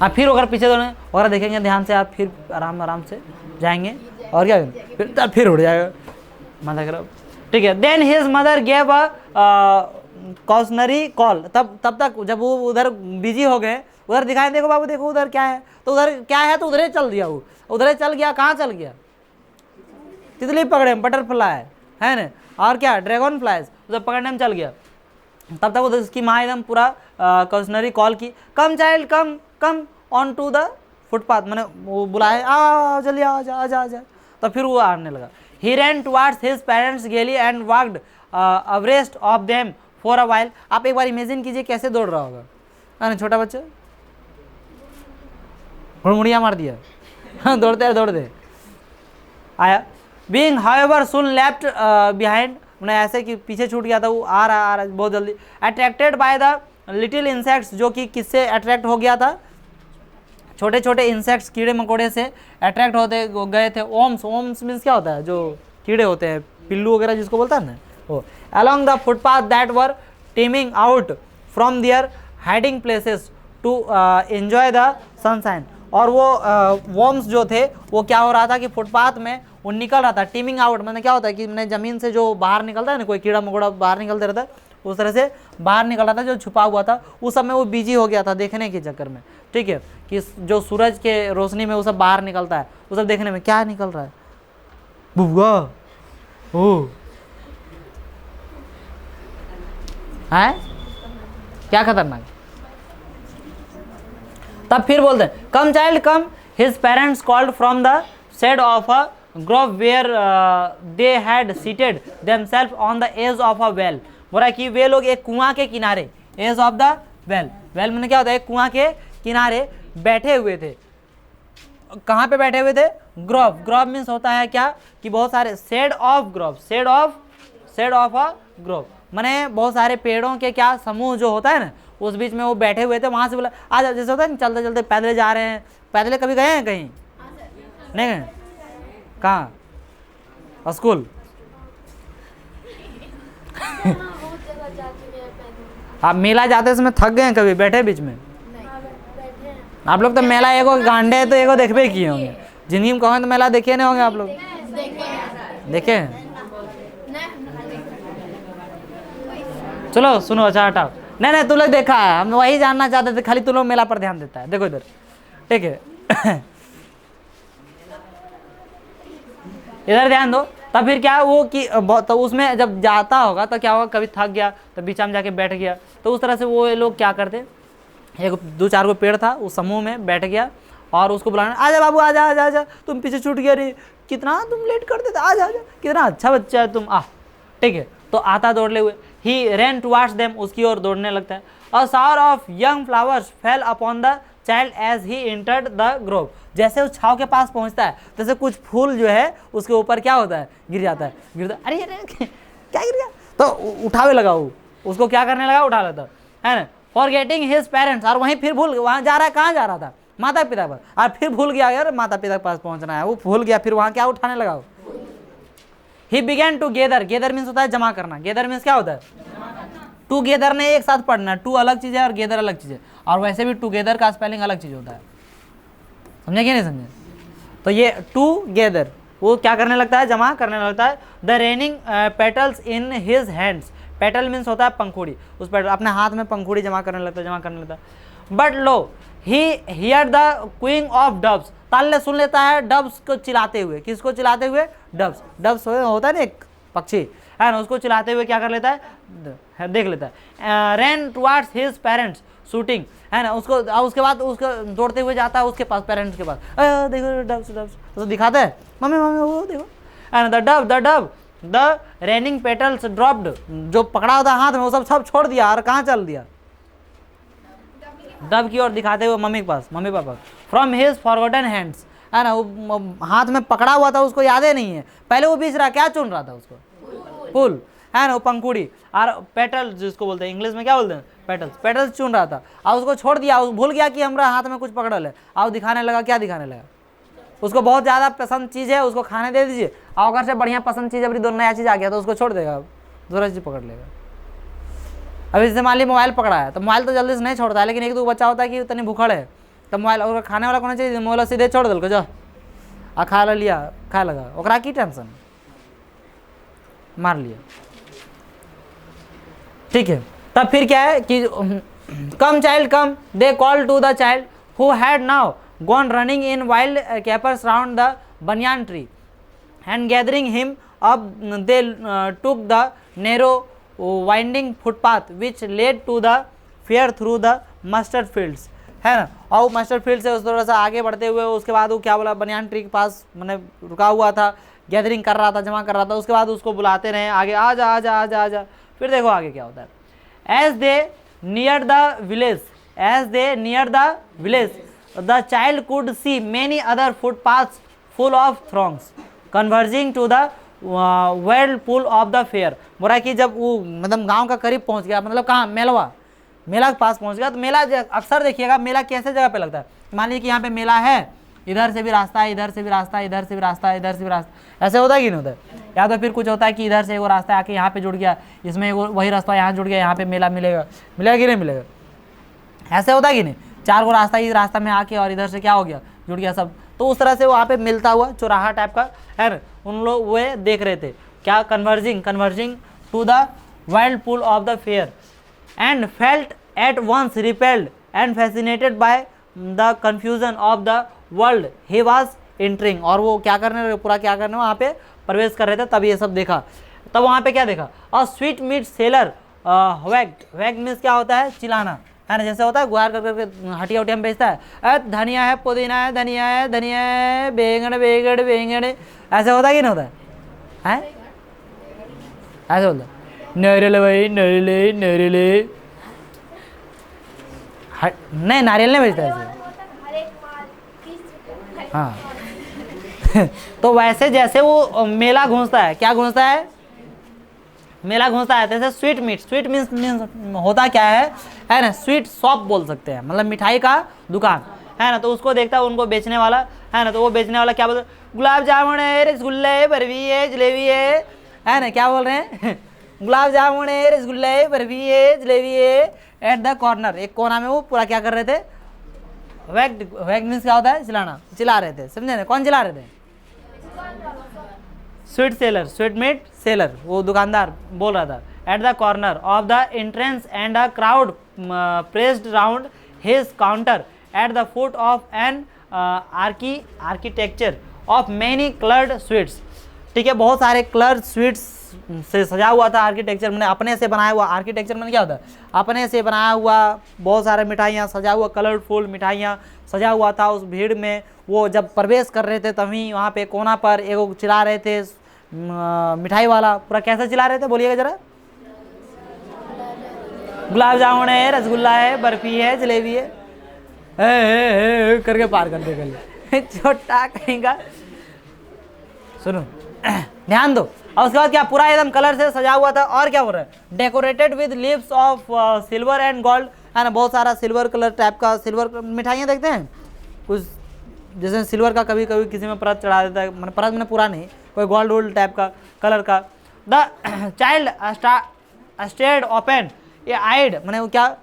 आप फिर अगर पीछे वगैरह देखेंगे ध्यान से, आप फिर आराम से जाएंगे, और क्या फिर उड़ जाएगा, मजा करो, ठीक है। Then his mother gave a cautionary call. तब तक जब वो उधर बिजी हो गए, उधर दिखाए, देखो बाबू देखो उधर क्या है, तो उधर क्या है, तो उधर चल दिया, वो उधर चल गया। कहाँ चल गया? तितली पकड़े, बटरफ्लाई है ना, और क्या ड्रैगन फ्लाइज, उधर पकड़ने में चल गया। तब तक उसकी माँ एकदम पूरा कॉशनरी कॉल की, come child come on to the footpath, मैंने वो बुलाए, आ जल्दी आजा। तो फिर वो आने लगा। ही रैन टुवार्ड्स हिज पेरेंट्स गेली and walked abreast of them for a while. आप एक बार इमेजिन कीजिए कैसे दौड़ रहा होगा, है ना, छोटा बच्चा हुड़मुड़िया मार दिया, हाँ दौड़ते आया। बीइंग हाउएवर सून लेफ्ट बिहाइंड, मैंने ऐसे कि पीछे छूट गया था, वो आ रहा बहुत जल्दी। Attracted by the little insects, जो कि किससे अट्रैक्ट हो गया था? छोटे छोटे इंसेक्ट्स, कीड़े मकोड़े से अट्रैक्ट होते गए थे। ओम्स मीन्स क्या होता है? जो कीड़े होते हैं, पिल्लू वगैरह जिसको बोलता है ना, वो। Along the footpath that were teeming out from their hiding places to enjoy the sunshine. और वो वॉर्म्स जो थे वो क्या हो रहा था कि फुटपाथ में वो निकल रहा था, टीमिंग आउट, मतलब क्या होता है कि मैंने ज़मीन से जो बाहर निकलता है ना, कोई कीड़ा मकोड़ा बाहर निकलते रहता है, उस तरह से बाहर निकल रहा था जो छुपा हुआ था। उस समय वो बिजी हो गया था देखने के चक्कर में, ठीक है, कि जो सूरज के रोशनी में वो सब बाहर निकलता है, वो सब देखने में क्या निकल रहा है, बुआ ओ है क्या खतरनाक। तब फिर बोलते हैं come child come, his parents called from the shade of a grove where they had seated themselves on the edge of a well. बोला कि वे लोग एक कुआं के किनारे, edge of the well, well मैंने क्या होता है, एक कुआं के किनारे बैठे हुए थे। कहाँ पे बैठे हुए थे, ग्रोव, ग्रोव मीन्स होता है क्या कि बहुत सारे, shade of grove, shade of a grove माने बहुत सारे पेड़ों के क्या समूह जो होता है ना, उस बीच में वो बैठे हुए थे। वहाँ से बोला आज, जैसे होता है ना चलते चलते पैदल जा रहे हैं, पैदल कभी गए हैं कहीं, नहीं गए, कहाँ, स्कूल आप मेला जाते समय थक गए हैं कभी, बैठे बीच में, आप लोग तो मेला एगो गांडे है तो एगो देखबे किए होंगे, जिंदगी में कहोगे तो मेला देखे नहीं होंगे आप लोग, देखे हैं? चलो सुनो, अच्छा हटाओ, नहीं तुम लोग देखा है, हम वही जानना चाहते थे, खाली तुम लोग मेला पर ध्यान देता है। देखो इधर, ठीक है इधर ध्यान दो। तब फिर क्या वो कि तो उसमें जब जाता होगा तो क्या होगा, कभी थक गया तो बीच में जाके बैठ गया, तो उस तरह से वो लोग क्या करते, एक 2-4 को पेड़ था, उस समूह में बैठ गया और उसको बुलाना, आजा बाबू आजा आजा आजा, तुम पीछे छूट गया रे, कितना तुम लेट कर देते, आजा आजा, कितना अच्छा बच्चा है तुम, ठीक है। तो आता दौड़ले हुए, ही रैन टुवार्ड्स देम, उसकी ओर दौड़ने लगता है। A shower of young flowers fell upon the child as he entered the grove. जैसे उस छाव के पास पहुंचता है तैसे कुछ फूल जो है उसके ऊपर क्या होता है, गिर जाता है, गिरता, अरे क्या गिर गया, तो उठावे लगा, वो उसको क्या करने लगा, उठा लेता है ना, फॉरगेटिंग हिज पेरेंट्स, और वहीं फिर भूल, वहाँ जा रहा है, कहाँ जा रहा था, माता पिता पर, और फिर भूल गया यार माता पिता के पास पहुंचना है, वो भूल गया, फिर वहाँ क्या उठाने लगा। He began to gather, gather means होता है जमा करना, गेदर मीन्स क्या होता है, टू गेदर ने एक साथ पढ़ना, टू अलग चीज़ है और गेदर अलग चीज़ है, और वैसे भी टूगेदर का स्पेलिंग अलग चीज़ होता है, समझे कि नहीं समझे। तो ये टू गेदर वो क्या करने लगता है, जमा करने लगता है। The raining petals in his hands, petal means होता है पंखुड़ी, उस पेटल अपने हाथ में पंखुड़ी जमा करने लगता है, जमा करने लगता है। But low he here the Qing of dubs, ताल्ले सुन लेता है डब्स को चिल्लाते हुए, किसको चिल्लाते हुए, डब्स, डब्स होता है ना एक पक्षी है ना, उसको चिल्लाते हुए क्या कर लेता है, देख लेता है। रैन टुवार्ड्स हिज पेरेंट्स शूटिंग, है ना, उसको उसके बाद उसको दौड़ते हुए जाता है उसके पास, पेरेंट्स के पास, देखो डब्स डब्स, तो दिखाता है, मम्मी मम्मी वो देखो, है ना, द रेनिंग पेटल्स ड्रॉप्ड, जो पकड़ा होता हाथ में वो सब छोड़ दिया और कहाँ चल दिया, डब की ओर दिखाते हुए मम्मी के पास, मम्मी पापा। फ्रॉम हिज फॉरगॉटन हैंड्स, है ना, वो हाथ में पकड़ा हुआ था उसको याद ही नहीं है, पहले वो बीच रहा क्या चुन रहा था उसको, फूल, है ना, वो पंखुड़ी, और पेटल जिसको बोलते हैं इंग्लिश में क्या बोलते हैं, पेटल्स, पेटल्स चुन रहा था और उसको छोड़ दिया, भूल गया कि हमारा हाथ में कुछ पकड़ है, और दिखाने लगा, क्या दिखाने लगा, उसको बहुत ज़्यादा पसंद चीज़ है उसको खाने दे दीजिए, और अगर से बढ़िया पसंद चीज़ अभी 2 नया चीज़ आ गया तो उसको छोड़ देगा, दूसरा चीज़ पकड़ लेगा। अभी जैसे मान ली मोबाइल पकड़ा है तो मोबाइल तो जल्दी से नहीं छोड़ता है, लेकिन एक दो बच्चा होता है कि उतनी भूखड़ है तो मोबाइल, और खाने वाला कौन चाहिए, मोबाइल सीधे छोड़ दिल जा आ खा लिया, खाए लगा, ओकरा की टेंशन, मार लिया, ठीक है। तब फिर क्या है कि come child come, they call to the child who had now gone running in wild capers round the banyan tree and gathering him up they took the narrow winding footpath which led to the fair through the mustard fields, है ना, और mustard field से उस थोड़ा सा आगे बढ़ते हुए उसके बाद वो क्या बोला, बनियान ट्री के पास मैंने रुका हुआ था, गैदरिंग कर रहा था, जमा कर रहा था, उसके बाद उसको बुलाते रहे आगे, आजा आजा आजा आजा। फिर देखो आगे क्या होता है, as they near the village the child could see many other footpaths full of throngs converging to the whirlpool of the fair. बोला कि जब वो मतलब गांव का करीब पहुंच गया, मतलब कहाँ, मेला के पास पहुंच गया, तो मेला अक्सर देखिएगा मेला कैसे जगह पे लगता है, मान लीजिए कि यहाँ पे मेला है इधर से भी रास्ता है, इधर से भी रास्ता है, इधर से भी रास्ता है, इधर से भी रास्ता, ऐसे होता है कि नहीं होता है? या तो फिर कुछ होता है कि इधर से एक रास्ता आके यहाँ पे जुड़ गया, इसमें एक वही रास्ता यहाँ जुड़ गया, यहाँ पे मेला मिलेगा, मिलेगा कि नहीं मिलेगा? ऐसे होता है कि नहीं? 4 को रास्ता इस रास्ता में आके और इधर से क्या हो गया, जुड़ गया सब। तो उस तरह से वहाँ पे मिलता हुआ चौराहा टाइप का है ना, उन लोग वे देख रहे थे क्या, converging to the wild pool of the fair and felt at once repelled and fascinated by the confusion of the world he was entering. और वो क्या करने, पूरा क्या करने वहाँ पे प्रवेश कर रहे थे, तब ये सब देखा। तब वहाँ पे क्या देखा, अ स्वीट मीट सेलर वैग मीन्स क्या होता है, चिल्लाना है ना, जैसे होता है गुहार कर करके हटिया उटिया में बेचता है, धनिया है, पुदीना है, धनिया है, धनिया है, बेंगन बेगड़ बेंगन, ऐसे होता है कि नहीं होता है? ऐसे बोलता है नारियल भाई, नारियल नहीं, नारियल नहीं बेचता ऐसे। हाँ तो वैसे जैसे वो मेला घूमता है, क्या घूमता है, मेला घूमता है, जैसे स्वीट मीन्स होता क्या है ना, स्वीट शॉप बोल सकते हैं, मतलब मिठाई का दुकान है ना। तो उसको देखता है उनको बेचने वाला है ना, तो वो बेचने वाला क्या बोलता है, गुलाब जामुन है, रसगुल्ला है, बर्फी है, जलेबी है ना, क्या बोल रहे हैं गुलाब जामुन है, रसगुल्ला है, बर्फी है, जलेबी है। एट द कॉर्नर, एक कोना में वो पूरा क्या कर रहे थे, वैग मीन्स क्या होता है, चिल्लाना, चिल्ला रहे थे, समझे ना? कौन चिल्ला रहे थे? Sweet seller, sweetmeat seller, वो दुकानदार बोल रहा था। At the corner of the entrance and a crowd pressed round his counter at the foot of an architecture of many coloured sweets. ठीक है, बहुत सारे कलर्ड स्वीट्स से सजा हुआ था आर्किटेक्चर, मैंने अपने से बनाया हुआ, आर्किटेक्चर में क्या होता है, अपने से बनाया हुआ बहुत सारे मिठाइयाँ सजा हुआ, कलरफुल मिठाइयाँ सजा हुआ था। उस भीड़ में वो जब प्रवेश कर रहे थे तभी वहाँ पे कोना पर एक चिल्ला रहे थे मिठाई वाला, पूरा कैसे चिल्ला रहे थे बोलिएगा जरा, गुलाब जामुन है, रसगुल्ला है, बर्फी है, जलेबी है, करके पार कर दे गले छोटा कहेगा। सुनो ध्यान दो, और उसके बाद क्या, पूरा एकदम कलर से सजा हुआ था, और क्या हो रहा है, decorated with leaves of silver and gold है ना, बहुत सारा सिल्वर कलर टाइप का, सिल्वर मिठाइयाँ देखते हैं कुछ, जैसे सिल्वर का कभी कभी किसी में परत चढ़ा देता है, मैंने परत में पूरा नहीं, कोई गोल्ड वोल्ड टाइप का कलर का। द चाइल्ड स्टेयर्ड ओपन ये आइड, मैंने वो क्या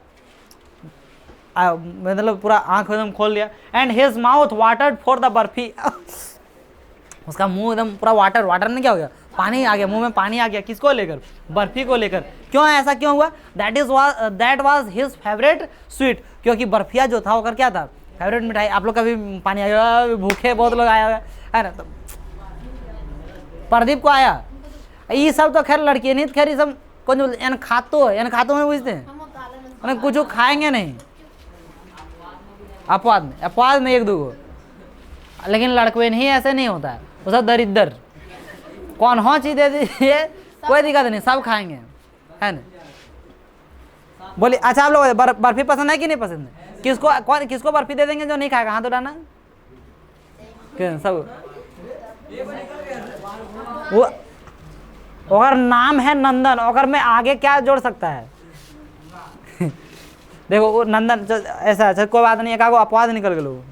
मतलब पूरा आंख एकदम खोल लिया, and his mouth watered for the barfi उसका मुंह एकदम पूरा वाटर ने क्या हो गया, पानी आ गया, मुंह में पानी आ गया, किसको लेकर, बर्फी को लेकर। क्यों ऐसा क्यों हुआ, that was his favourite sweet, क्योंकि बर्फिया जो था वो क्या था, फेवरेट मिठाई। आप लोग का भी पानी आया, भूखे बहुत लोग आया हुआ है ना, तो प्रदीप को आया, ये सब तो खैर लड़की नहीं, खैर ये सब कौन खातो में बुझते हैं, कुछ खाएंगे नहीं, अपवाद में एक दो गो, लेकिन लड़के नहीं, ऐसे नहीं होता है, वो सब दरिद्र, कौन हो चीज दे दीजिए कोई दिक्कत नहीं, सब खाएंगे है ना। बोलिए अच्छा, आप लोग बर्फी पसंद है कि नहीं पसंद है, किसको बर्फी दे देंगे जो नहीं खाएगा, हाथ उठाना सब। वो अगर नाम है नंदन, अगर मैं आगे क्या जोड़ सकता है देखो वो नंदन ऐसा, अच्छा कोई बात नहीं, एक अपवाद निकल गए लोग,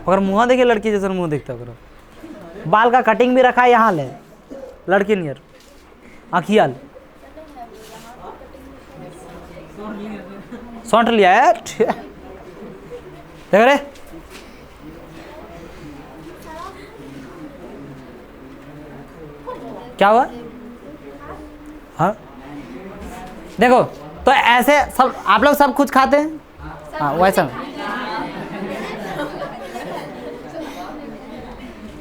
अगर मुँह देखिए लड़की जैसे मुँह देखता करो, बाल का कटिंग भी रखा है यहाँ ले, लड़की नियर आखियाल सौंठ लिया है देख रहे, क्या हुआ, हाँ देखो तो ऐसे सब आप लोग सब कुछ खाते हैं, हाँ वैसा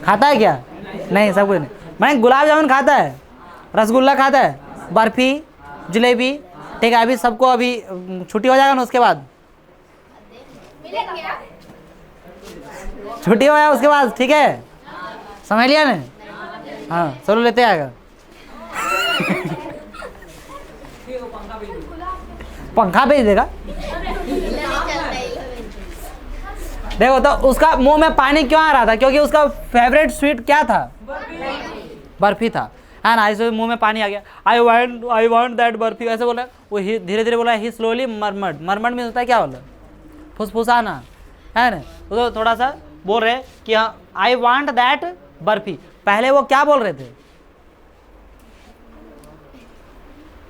खाता है क्या, नहीं सब कुछ नहीं, मैंने गुलाब जामुन खाता है, रसगुल्ला खाता है, बर्फी, जलेबी, ठीक है। अभी सबको अभी छुट्टी हो जाएगा ना, उसके बाद छुट्टी हो जाएगा उसके बाद, ठीक है समझ लिया ना, हाँ चलो लेते आएगा पंखा भेज देगा। देखो तो उसका मुंह में पानी क्यों आ रहा था, क्योंकि उसका फेवरेट स्वीट क्या था, बर्फी था है ना, ऐसे मुंह में पानी आ गया। आई वांट दैट बर्फी, ऐसे बोला वो, धीरे धीरे बोला, ही स्लोली मरमड में होता है क्या बोला, फुसफुसाना है ना, तो थोड़ा सा बोल रहे कि आई वांट दैट बर्फी। पहले वो क्या बोल रहे थे,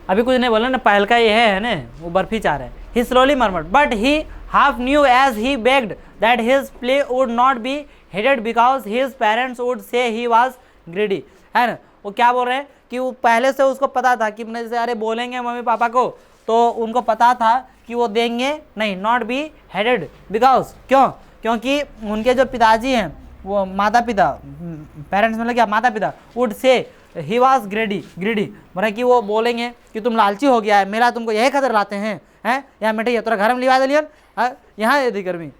अभी कुछ नहीं बोला ना, पहल का ये है ना, वो बर्फी चाह रहे हैं। He slowly murmured but he half knew as he begged that his plea would not be heeded because his parents would say he was ग्रेडी, है ना। वो क्या बोल रहे हैं कि वो पहले से उसको पता था कि जैसे अरे बोलेंगे मम्मी पापा को तो उनको पता था कि वो देंगे नहीं, नॉट बी हेडेड बिकॉज, क्यों, क्योंकि उनके जो पिताजी हैं वो माता पिता, पेरेंट्स मतलब क्या, माता पिता, वुड से ही वॉज ग्रेडी, मतलब कि वो बोलेंगे कि तुम लालची हो गया है, मेरा तुमको यही खतर लाते हैं, यहाँ मिठाई तोरा घर में लिवा दिलियन, यहाँ यदि गर्मी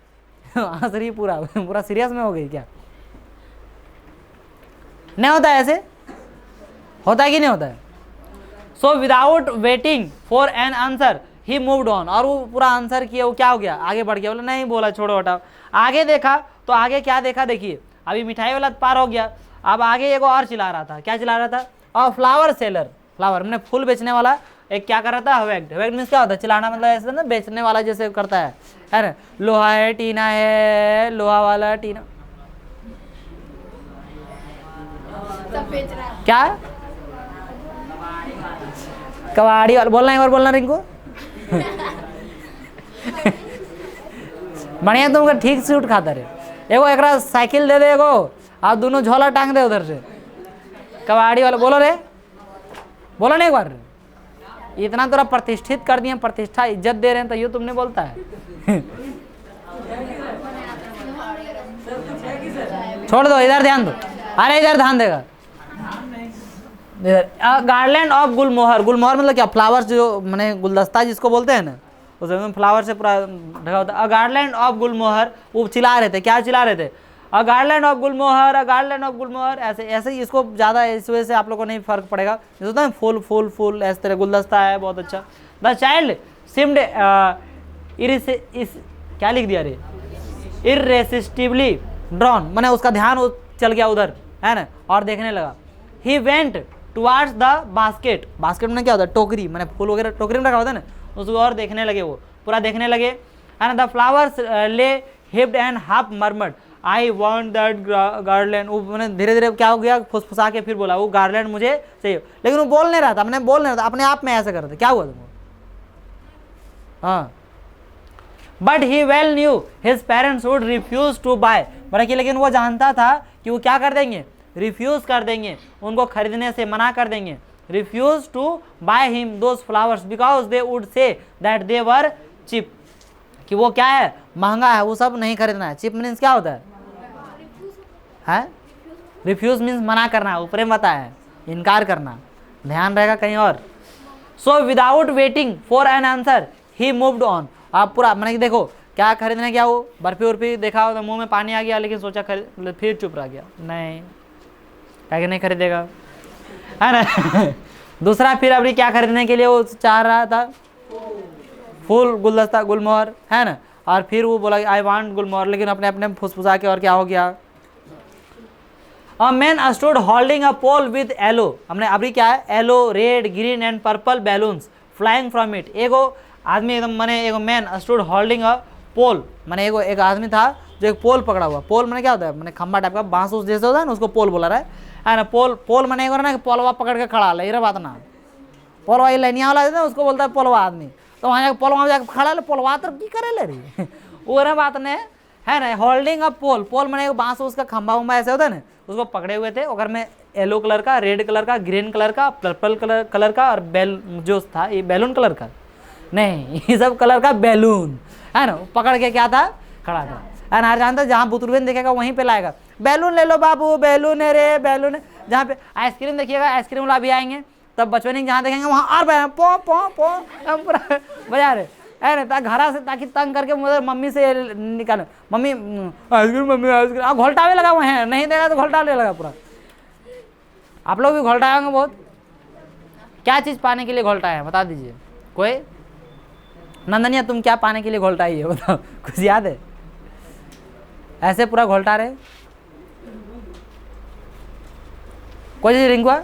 हंस रही पूरा सीरियस में हो गई क्या, नहीं होता है ऐसे, होता है कि नहीं होता है। So without waiting for an answer he moved on, और वो पूरा आंसर किया, वो क्या हो गया, आगे बढ़ गया, बोले नहीं बोला छोड़ो हटाओ। आगे देखा तो आगे क्या देखा, देखिए अभी मिठाई वाला पार हो गया, अब आगे एगो और चिल्ला रहा था, क्या चिल्ला रहा था, और फ्लावर सेलर, फ्लावर मैंने फूल बेचने वाला एक क्या कर रहा था, हवेक्ड, हवेक्ड मीन्स क्या होता है, चिल्लाना मतलब ऐसे ना, बेचने वाला जैसे करता है ना, लोहा है टीना है, लोहा वाला टीना, सब बेच रहा है। क्या कबाड़ी वाला, बोलना एक बार बोलना रिंकू बढ़िया तुमको ठीक से उठ खाता रहे, एगो एक साइकिल दे दे एगो, आप दोनों झोला टांग दे उधर से, कबाड़ी वाला बोलो रे, बोलो नहीं एक बार, इतना तोरा प्रतिष्ठित कर दिए, प्रतिष्ठा इज्जत दे रहे हैं तो ये तुमने बोलता है छोड़ दो, इधर ध्यान दो, अरे इधर ध्यान देगा, गार्लैंड ऑफ गुलमोहर, गुलमोहर मतलब क्या, फ्लावर्स जो मैंने गुलदस्ता जिसको बोलते हैं ना, उसमें फ्लावर से पूरा ढका होता है। अ गार्लैंड ऑफ गुलमोहर, वो चिल्ला रहे थे, क्या चिल्ला रहे थे, a garland of gulmohar, a garland of gulmohar, ऐसे ऐसे ही, इसको ज़्यादा इस वजह से आप लोगों को नहीं फर्क पड़ेगा, जैसे होता है फूल फूल फूल, ऐसे तरह गुलदस्ता है, बहुत अच्छा। द चाइल्ड सिम्ड क्या लिख दिया रे, इररेसिस्टिबली ड्रॉन, मैंने उसका ध्यान चल गया उधर, है ना, और देखने लगा। He went towards the basket, basket में क्या होता है, टोकरी, मैंने फूल वगैरह टोकरी में रखा होता है ना, उसको और देखने लगे, वो पूरा देखने लगे। एंड द फ्लावर्स ले heaped and half murmured I want that garland, वो मैंने धीरे धीरे क्या हो गया, फुसफुसा के फिर बोला वो गार्लैंड मुझे चाहिए, लेकिन वो बोल नहीं रहा था, मैंने बोल नहीं रहा था, अपने आप में ऐसे कर रहे थे, क्या हुआ तुमको, हाँ। But he well knew his parents would refuse to buy, बल्कि लेकिन वो जानता था कि वो क्या कर देंगे, रिफ्यूज कर देंगे, उनको खरीदने से मना कर देंगे, refuse to buy him those flowers because they would say that they were cheap, कि वो क्या है, महंगा है, वो सब नहीं खरीदना है। चिप मीन्स क्या होता है, रिफ्यूज मीन्स मना करना, ऊपर में बताया है, इनकार करना, ध्यान रहेगा कहीं और। So without waiting for an answer he moved on, आप पूरा मैंने देखो क्या खरीदने गया, वो बर्फी उर्फी देखा हो तो मुंह में पानी आ गया, लेकिन सोचा खरीद, फिर चुप रह गया, नहीं क्या नहीं खरीदेगा, है ना दूसरा फिर अभी क्या खरीदने के लिए वो चाह रहा था, फूल गुलदस्ता गुलमोहर, है ना, और फिर वो बोला आई वांट गुलमोहर, लेकिन अपने अपने फुसफुसा के, और क्या हो गया, a man stood holding a pole with yellow, हमने अभी क्या है, yellow red green and purple balloons flying from it, एगो आदमी एकदम मैंने एगो man stood holding a pole, मैंने एगो एक आदमी था जो एक पोल पकड़ा हुआ, पोल मैंने क्या होता है, मैंने खंबा टाइप का बांस उस जैसे होता है ना, उसको पोल बोला रहा है ना, पोल मैंने एक ना पोलवा पकड़ के खड़ा ले, ये बात ना, पोलवा ये लाइनिया वाला देता है उसको बोलता है पोलवा आदमी, तो वहाँ जाकर पोलवा में जाकर खड़ा ले, पोलवा तो की करे ले रही वो ना बात ने, है ना, होल्डिंग अ पोल, पोल मैंने बांस उसका खंबा उम्बा ऐसे होता है ना, उसको पकड़े हुए थे, अगर में येलो कलर का, रेड कलर का, ग्रीन कलर का, पर्पल कलर का, और जो था ये बैलून कलर का, नहीं ये सब कलर का बैलून, है ना, पकड़ के क्या था, खड़ा था, है ना, जानता जहाँ बुतुरबेन देखेगा वहीं पे लाएगा, बैलून ले लो बाबू, बैलून है रे बैलून है, जहाँ पे आइसक्रीम देखिएगा, आइसक्रीम वाला भी आएंगे, तब बचपन जहाँ देखेंगे वहाँ और पो पो पो हम पूरा बजा रहे, है ना, घरा से ताकि तंग करके मुझे मम्मी से निकाले, मम्मी आइसक्रीम, मम्मी आइसक्रीम, घोलटावे लगा हुआ है, नहीं देगा तो घोलटावे लगा पूरा। आप लोग भी घोलटाए होंगे बहुत, क्या चीज़ पाने के लिए घोलटाए हैं बता दीजिए कोई, नंदनिया तुम क्या पाने के लिए घोलटाई है बताओ, कुछ याद है, ऐसे पूरा घोलटा रहे कोई चीज, रिंकुआ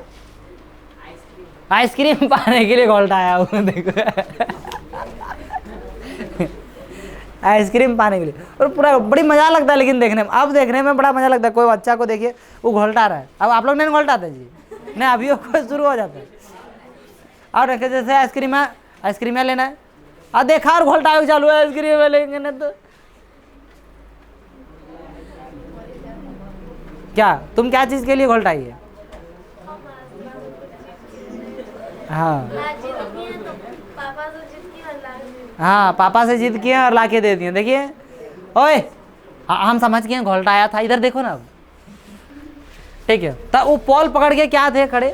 आइसक्रीम पाने के लिए घोलटाया देखो आइसक्रीम पाने के लिए, और पूरा बड़ी मजा लगता है लेकिन देखने में, अब देखने में बड़ा मजा लगता है। कोई बच्चा को देखिए वो घोलटा रहा है, अब आप लोग नहीं घोलटाते जी, नहीं अभी वो शुरू हो जाता है। और देखिए जैसे आइसक्रीम लेना है, अब देखा और घोलटा चालू है, आइसक्रीम लेंगे ना तो क्या, तुम क्या चीज़ के लिए घोलटाई है? हाँ हाँ, पापा से जिद किए और ला के दे दिए। देखिए ओए, हम समझ गए घोलटाया था, इधर देखो ना अब, ठीक है। तब वो पॉल पकड़ के क्या थे खड़े,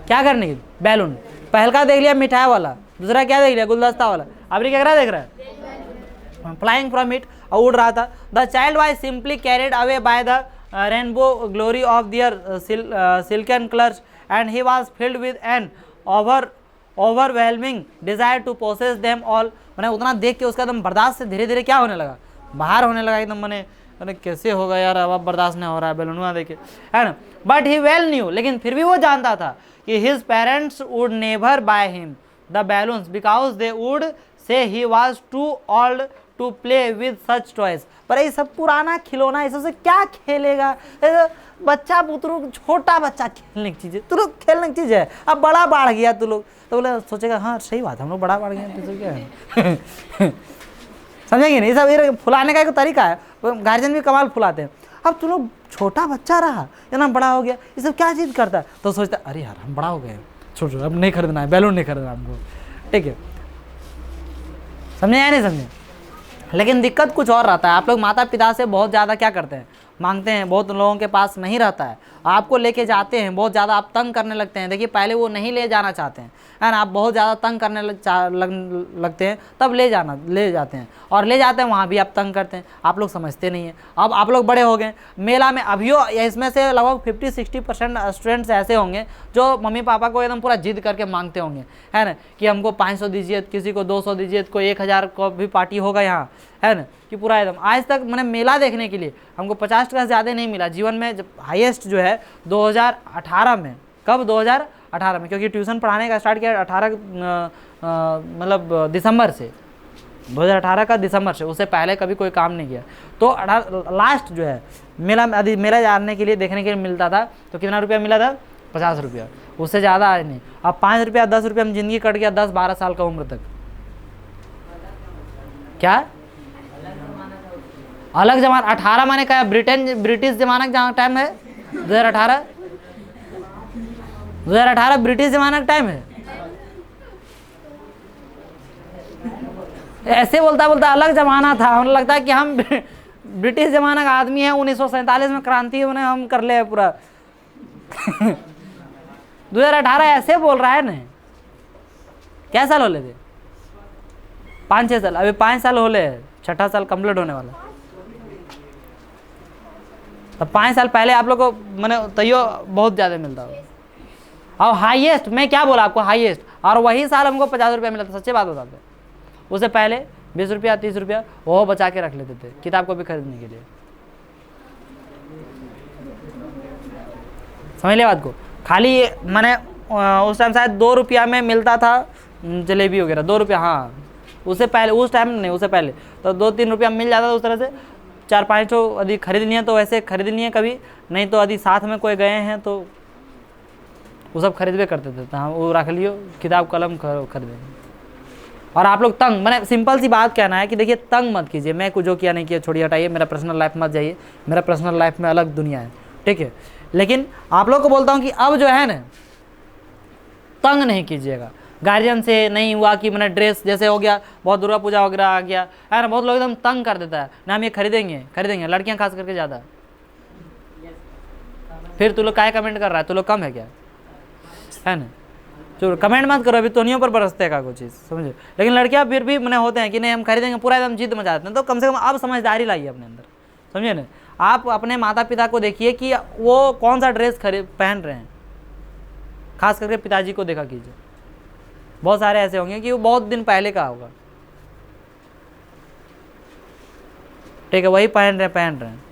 क्या करने के? बैलून। पहल का देख लिया मिठाई वाला, दूसरा क्या देख लिया? गुलदस्ता वाला। अब ये क्या देख रहा है? फ्लाइंग फ्रॉम इट, उड़ रहा था। The child was simply carried away by the rainbow glory of their silken colours and he was filled with an overwhelming desire to possess them all. मैंने उतना देख के उसका एकदम बर्दाश्त से धीरे धीरे क्या होने लगा, बाहर होने लगा एकदम। मैंने अरे कैसे होगा यार, अब बर्दाश्त नहीं हो रहा है बैलूनवा देखे, है ना। बट ही वेल न्यू, लेकिन फिर भी वो जानता था कि his parents would never buy him the balloons because they would say he was too old to play with such toys. पर ये सब पुराना खिलौना, इस सबसे क्या खेलेगा बच्चा पुतरू, छोटा बच्चा खेलने की चीज़ है, तू लोग खेलने की चीज़ है। अब बड़ा बढ़ गया तू लोग, तो बोले सोचेगा हाँ सही बात है, हम लोग बड़ा बढ़ गए, तो क्या है समझेंगे नहीं। सब ये फुलाने का एक तरीका है, गार्जियन भी कमाल फुलाते हैं। अब तू लोग छोटा बच्चा रहा, इतना बड़ा हो गया, ये सब क्या चीज़ करता है, तो सोचता है अरे यार हम बड़ा हो गए, छोड़ अब नहीं खरीदना है, बैलून नहीं खरीदना हमको, ठीक है। समझे या नहीं समझे? लेकिन दिक्कत कुछ और रहता है। आप लोग माता पिता से बहुत ज़्यादा क्या करते हैं, मांगते हैं, बहुत लोगों के पास नहीं रहता है, आपको लेके जाते हैं, बहुत ज़्यादा आप तंग करने लगते हैं। देखिए पहले वो नहीं ले जाना चाहते हैं, है ना, आप बहुत ज़्यादा तंग करने लगते हैं, तब ले जाते हैं, और ले जाते हैं वहाँ भी आप तंग करते हैं, आप लोग समझते नहीं हैं। अब आप लोग बड़े हो गए, मेला में अभी इसमें से लगभग 50-60% स्टूडेंट्स ऐसे होंगे जो मम्मी पापा को एकदम पूरा जिद करके मांगते होंगे, है ना, कि हमको 500 दीजिए, किसी को 200 दीजिए, कोई 1000 को भी पार्टी होगा यहाँ, है ना, कि पूरा एकदम। आज तक मैंने मेला देखने के लिए हमको 50 टका से ज़्यादा नहीं मिला जीवन में। जब हाईएस्ट जो है 2018 में, कब 2018 में, क्योंकि ट्यूशन पढ़ाने का स्टार्ट किया 18 मतलब दिसंबर से, 2018 का दिसंबर से, उससे पहले कभी कोई काम नहीं किया। तो लास्ट जो है मेला जानने के लिए देखने के लिए मिलता था, तो कितना रुपया मिला था? 50 रुपया, उससे ज़्यादा आज नहीं। अब 5 रुपया 10 रुपया में ज़िंदगी कट गया 10-12 साल का उम्र तक। क्या अलग जमाना? 18 माने क्या? ब्रिटिश जमाना का टाइम है 2018 ब्रिटिश जमाना का टाइम है। ऐसे बोलता अलग जमाना था, हमें लगता है कि हम ब्रिटिश जमाना का आदमी है। 1947 में क्रांति उन्हें हम कर ले पूरा 2018 ऐसे बोल रहा है ना। क्या साल होले थे? 5-6 साल, अभी 5 साल होले, 6ठा साल कंप्लीट होने वाला। तो 5 साल पहले आप लोग को मैंने तैयो बहुत ज़्यादा मिलता होगा। और हाईएस्ट, मैं क्या बोला आपको, हाईएस्ट, और वही साल हमको 50 रुपया मिला था, सच्ची बात बताते हैं। उससे पहले 20 रुपया 30 रुपया वो बचा के रख लेते थे किताब को भी खरीदने के लिए। समझ लिया बात को? खाली मैंने उस टाइम शायद 2 रुपया में मिलता था जलेबी वगैरह, 2 रुपया, हाँ उससे पहले, उस टाइम नहीं, उससे पहले तो 2-3 रुपया मिल जाता था। उस तरह से 4-5 तो यदि खरीदनी है तो वैसे खरीदनी है कभी, नहीं तो यदि साथ में कोई गए हैं तो वो सब खरीदवे करते थे। हाँ वो रख लियो, किताब कलम खरीदेंगे। और आप लोग तंग, मैंने सिंपल सी बात कहना है कि देखिए तंग मत कीजिए। मैं कुछ जो किया नहीं किया छोड़िए, हटाइए, मेरा पर्सनल लाइफ मत जाइए, मेरा पर्सनल लाइफ में अलग दुनिया है, ठीक है। लेकिन आप लोग को बोलता हूँ कि अब जो है ना, तंग नहीं कीजिएगा गार्जियन से। नहीं हुआ कि मैंने ड्रेस जैसे हो गया, बहुत दुर्गा पूजा वगैरह आ गया है ना, बहुत लोग एकदम तंग कर देता है ना, हम ये खरीदेंगे, लड़कियां खास करके ज़्यादा। फिर तू लोग क्या कमेंट कर रहा है, तू लोग कम है क्या, है ना? जो कमेंट मत करो, अभी तोनियों पर बरसते का कुछ चीज़, समझे। लेकिन लड़कियां फिर भी मैंने होते हैं कि नहीं हम खरीदेंगे, पूरा एकदम जिद मचा देते हैं। तो कम से कम आप समझदारी लाइए अपने अंदर, समझे ना। आप अपने माता पिता को देखिए कि वो कौन सा ड्रेस पहन रहे हैं, खास करके पिताजी को देखा कीजिए। बहुत सारे ऐसे होंगे कि वो बहुत दिन पहले का होगा, ठीक है, वही पहन रहे हैं,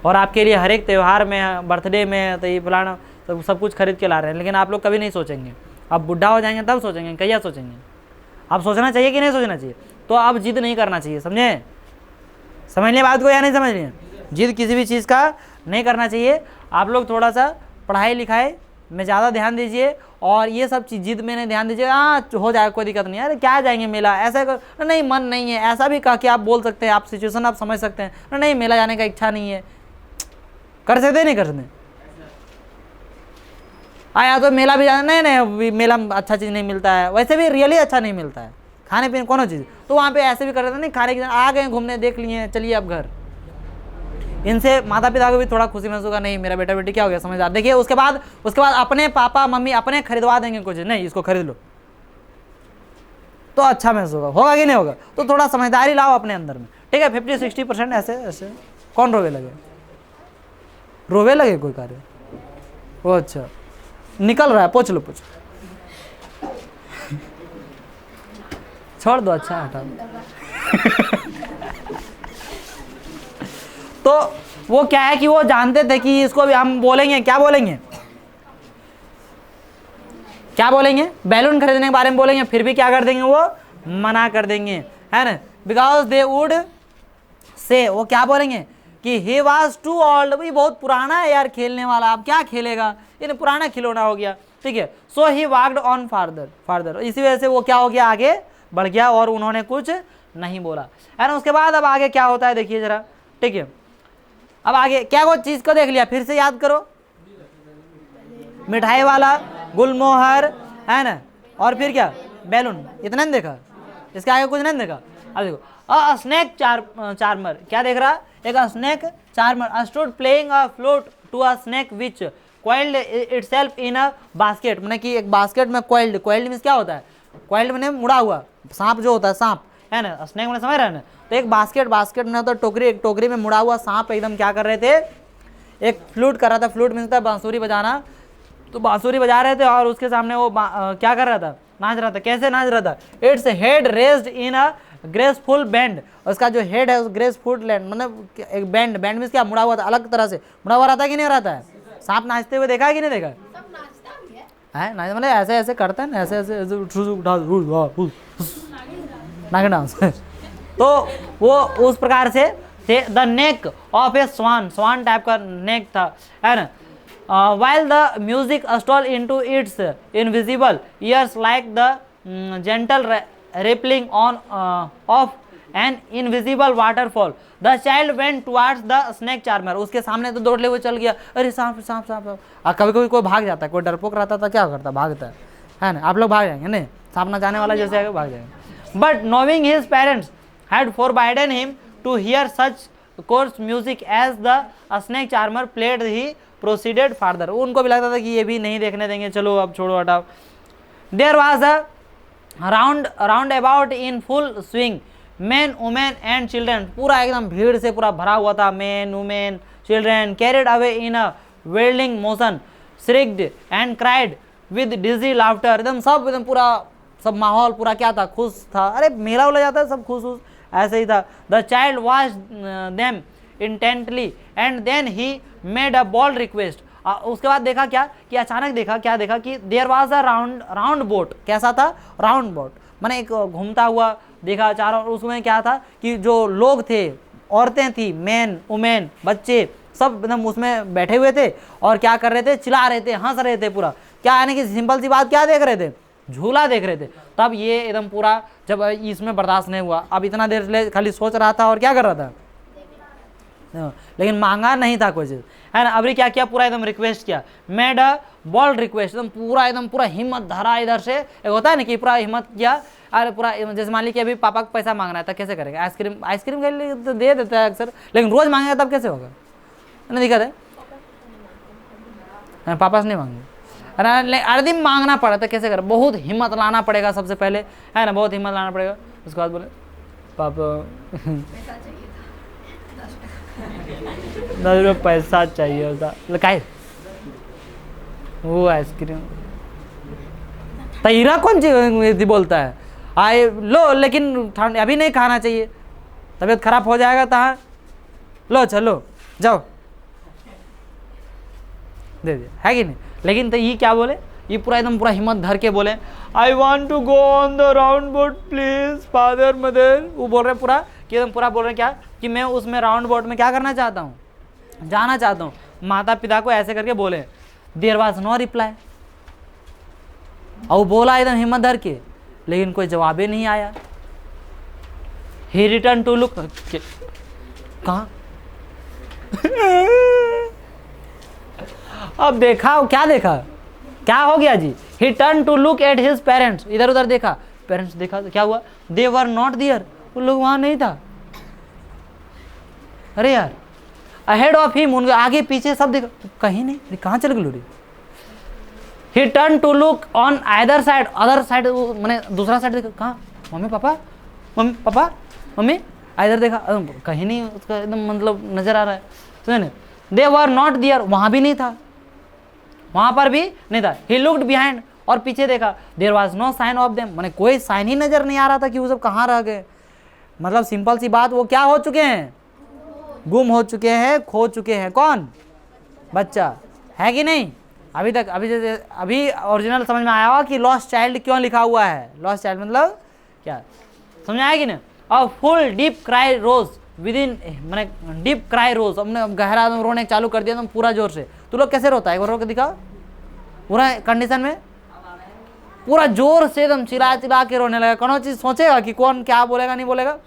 और आपके लिए हर एक त्यौहार में, बर्थडे में, तो ये फलाना तो सब कुछ खरीद के ला रहे हैं। लेकिन आप लोग कभी नहीं सोचेंगे, आप बुढ़ा हो जाएंगे तब सोचेंगे, क्या सोचेंगे। आप सोचना चाहिए कि नहीं सोचना चाहिए? तो अब जिद नहीं करना चाहिए, समझे? समझ लिया बात को या नहीं समझ लिया? जिद किसी भी चीज़ का नहीं करना चाहिए। आप लोग थोड़ा सा पढ़ाई लिखाई में ज़्यादा ध्यान दीजिए और ये सब चीज़ जिद में नहीं ध्यान दीजिए। हाँ हो जाएगा, कोई दिक्कत नहीं, अरे क्या जाएंगे मेला, ऐसा कर नहीं मन नहीं है, ऐसा भी कह के आप बोल सकते हैं, आप सिचुएशन आप समझ सकते हैं। नहीं मेला जाने का इच्छा नहीं है, कर सकते नहीं कर सकते? आया तो मेला भी जाना, नहीं मेला में अच्छा चीज़ नहीं मिलता है, वैसे भी रियली अच्छा नहीं मिलता है खाने पीने कोनो चीज़, तो वहाँ पे ऐसे भी कर रहे थे नहीं खाने की, आ गए घूमने देख लिए चलिए अब घर। इनसे माता पिता को भी थोड़ा खुशी महसूस होगा, नहीं मेरा बेटा बेटी क्या हो गया समझदार। देखिए उसके बाद अपने पापा मम्मी अपने खरीदवा देंगे कुछ, नहीं इसको खरीद लो, तो अच्छा महसूस होगा कि नहीं होगा? तो थोड़ा समझदारी लाओ अपने अंदर में, ठीक है? 50-60% ऐसे ऐसे। कौन रोवे लगे? रोवे लगे कोई कार्य? वो अच्छा निकल रहा है, पोछ लो पोछ, छोड़ दो, अच्छा हटा। तो वो क्या है कि वो जानते थे कि इसको भी हम बोलेंगे, क्या बोलेंगे, क्या बोलेंगे, बैलून खरीदने के बारे में बोलेंगे, फिर भी क्या कर देंगे, वो मना कर देंगे, है ना? बिकॉज दे वुड से, वो क्या बोलेंगे कि ही वॉज टू ओल्ड, भाई बहुत पुराना है यार खेलने वाला, अब क्या खेलेगा, ये पुराना खिलौना हो गया, ठीक है? सो ही वॉक्ड ऑन फार्दर, इसी वजह से वो क्या हो गया, आगे बढ़ गया और उन्होंने कुछ नहीं बोला, है ना? उसके बाद अब आगे क्या होता है देखिए जरा, ठीक है? अब आगे क्या वो चीज़ को देख लिया, फिर से याद करो, मिठाई वाला, गुलमोहर, है ना? और फिर क्या, बैलून, इतना नहीं देखा, इसके आगे कुछ नहीं देखा। अब देखो अ स्नेक चार्मर, क्या देख रहा, एक snake charmer stood playing a flute to a snake which coiled itself in a basket, मैंने कि एक बास्केट में coiled मीन्स क्या होता है, coiled मैंने मुड़ा हुआ, सांप जो होता है सांप, है ना? स्नेक मैंने समझ रहा है ना? तो एक बास्केट में तो टोकरी, एक टोकरी में मुड़ा हुआ सांप एकदम क्या कर रहे थे, एक फ्लूट कर रहा था। फ्लूट मीन्स था बांसुरी बजाना, तो बांसुरी बजा रहे थे और उसके सामने वो क्या कर रहा था, नाच रहा था। कैसे नाच रहा था? Its head raised in a graceful band, उसका जो हेड है उस ग्रेसफुल लैंड मतलब एक बैंड मीन्स क्या, मुड़ा हुआ था, अलग तरह से मुड़ा हुआ रहता है कि नहीं रहता है? सांप नाचते हुए देखा है कि नहीं देखा है? नाच मतलब ऐसे ऐसे करते हैं ना, ऐसे ऐसे नागिन डांस। तो वो उस प्रकार से थे। The neck of a swan type का नेक था, है ना? while the music stole into its invisible ears like the gentle rippling on of an invisible waterfall, the child went towards the snake charmer, उसके सामने तो दौड़ले हुए चल गया, अरे सांप सांप सांप। कभी कभी कोई भाग जाता है, कोई डरपोक रहता था क्या करता, भागता है ना? आप लोग भाग जाएंगे नहीं, सांप ना जाने वाला जैसे भाग जाएंगे। But नोविंग his parents had forbidden him to hear such coarse music as the snake charmer played, he proceeded farther, उनको भी लगता था कि ये भी नहीं देखने देंगे, चलो अब छोड़ो हटाओ। There was a round about in full swing, men, women and children, पूरा एकदम भीड़ से पूरा भरा हुआ था, men, women, children, carried away in a whirling motion, shrieked and cried with dizzy laughter, एकदम सब एकदम पूरा सब माहौल पूरा क्या था, खुश था, अरे मेला उला जाता है सब खुश ऐसे ही था। The child watched them intently and then he made a bold request, उसके बाद देखा क्या कि अचानक देखा क्या देखा कि there was a round boat, कैसा था, राउंड बोट माने एक घूमता हुआ देखा चारों, उसमें क्या था कि जो लोग थे, औरतें थी, मैन वुमेन बच्चे सब एकदम उसमें बैठे हुए थे और क्या कर रहे थे, चिल्ला रहे थे, हंस रहे थे पूरा, क्या यानी कि सिंपल सी बात क्या देख रहे थे, झूला देख रहे थे। तब ये एकदम पूरा जब इसमें बर्दाश्त नहीं हुआ, अब इतना देर से खाली सोच रहा था और क्या कर रहा था, लेकिन मांगा नहीं था कोई चीज़, है ना? अभी क्या किया, पूरा एकदम रिक्वेस्ट किया, मेड अ बोल्ड रिक्वेस्ट, एकदम पूरा हिम्मत धरा, इधर से एक होता है ना कि पूरा हिम्मत किया, अरे पूरा जैसे मान लीजिए अभी पापा को पैसा मांगना है तो कैसे करेंगे, आइसक्रीम के लिए तो दे देता है अक्सर, लेकिन रोज़ मांगेगा तब कैसे होगा, नहीं दिक्कत है, पापा से नहीं मांगेंगे, हर दिन मांगना पड़ा तो कैसे करें, बहुत हिम्मत लाना पड़ेगा सबसे पहले, है ना? बहुत हिम्मत लाना पड़ेगा। उसके बाद बोले पापा 10 रुपये पैसा चाहिए होता, काय वो आइसक्रीम तैरा कौन चीज बोलता है, आए लो, लेकिन ठंड अभी नहीं खाना चाहिए, तबीयत खराब हो जाएगा, तहाँ लो चलो जाओ दे दिया, है कि नहीं? लेकिन तो ये क्या बोले, ये पूरा एकदम पूरा हिम्मत धर के बोले I want to go on the round boat please father mother. वो बोल रहे पूरा कि एकदम पूरा बोल रहे क्या कि मैं उसमें राउंड बोट में क्या करना चाहता हूँ, जाना चाहता हूँ। माता पिता को ऐसे करके बोले, देयर वाज नो रिप्लाई। और वो बोला एकदम हिम्मत धर के, लेकिन कोई जवाब ही नहीं आया। ही रिटर्न टू लुक, कहाँ अब देखा, क्या देखा, क्या हो गया जी। He turn to look at his parents, इधर उधर देखा, पेरेंट्स देखा तो क्या हुआ, दे वर नॉट देयर, वो लोग वहां नहीं था। अरे यार, अहेड ऑफ हिम, उनके आगे पीछे सब देखा, कहीं नहीं, कहाँ चल गए। He turn to look on either side, other side मैंने दूसरा साइड देखा, कहाँ, mummy papa, mummy papa, mummy, इधर देखा, कहीं नहीं उसका एकदम मतलब नजर आ रहा है। सुने, दे वर नॉट देयर, वहां भी नहीं था, वहां पर भी नहीं था। ही लुक्ड बिहाइंड, और पीछे देखा, there was no sign of them, मैंने कोई साइन ही नजर नहीं आ रहा था कि वो सब कहाँ रह गए। मतलब सिंपल सी बात, वो क्या हो चुके हैं, गुम हो चुके हैं, खो चुके हैं। कौन, बच्चा, है कि नहीं। अभी तक अभी ओरिजिनल समझ में आया होगा कि लॉस्ट चाइल्ड क्यों लिखा हुआ है। लॉस्ट चाइल्ड मतलब क्या, समझ आया कि नहीं। और full deep cry rose within, मैंने डीप क्राई रोज, हमने गहरा रोने चालू कर दिया, पूरा जोर से। तू लोग कैसे रोता है, एक बार रो के दिखाओ, पूरा कंडीशन में पूरा जोर से एकदम चिल्ला चिल्ला के रोने लगा। कौन चीज सोचेगा कि कौन क्या बोलेगा नहीं बोलेगा,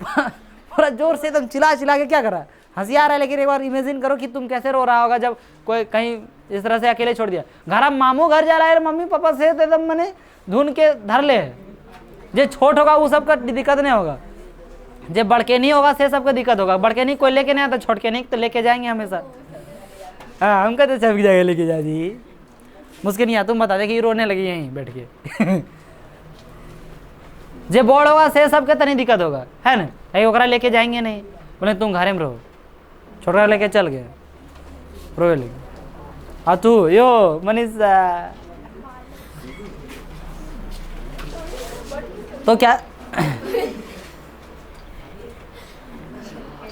पूरा जोर से एकदम चिल्ला चिल्ला के क्या कर रहा है, हंसी आ रहा है। लेकिन एक बार इमेजिन करो कि तुम कैसे रो रहा होगा जब कोई कहीं इस तरह से अकेले छोड़ दिया। घर अब मामू घर जा रहा है, मम्मी पापा से एकदम मैंने धुन के धर ले। जो छोट होगा वो सबका दिक्कत नहीं होगा, जो बड़के नहीं होगा से सबका दिक्कत होगा। बड़के नहीं कोई लेके नहीं आता, छोट के नहीं तो लेके जाएंगे हमेशा। हाँ, हमका तो सबकी जगह लेके जा दी, मुश्किल नहीं है। तुम बता दे कि रोने लगी यहीं बैठ के। जे बोर्ड होगा से सबके तनी दिक्कत होगा, है ना। नहीं ओकरा लेके जाएंगे नहीं, बोले तुम घरे में रहो, छोटा लेके चल गए रोए लेके। हाँ तू यो मनीषा, तो क्या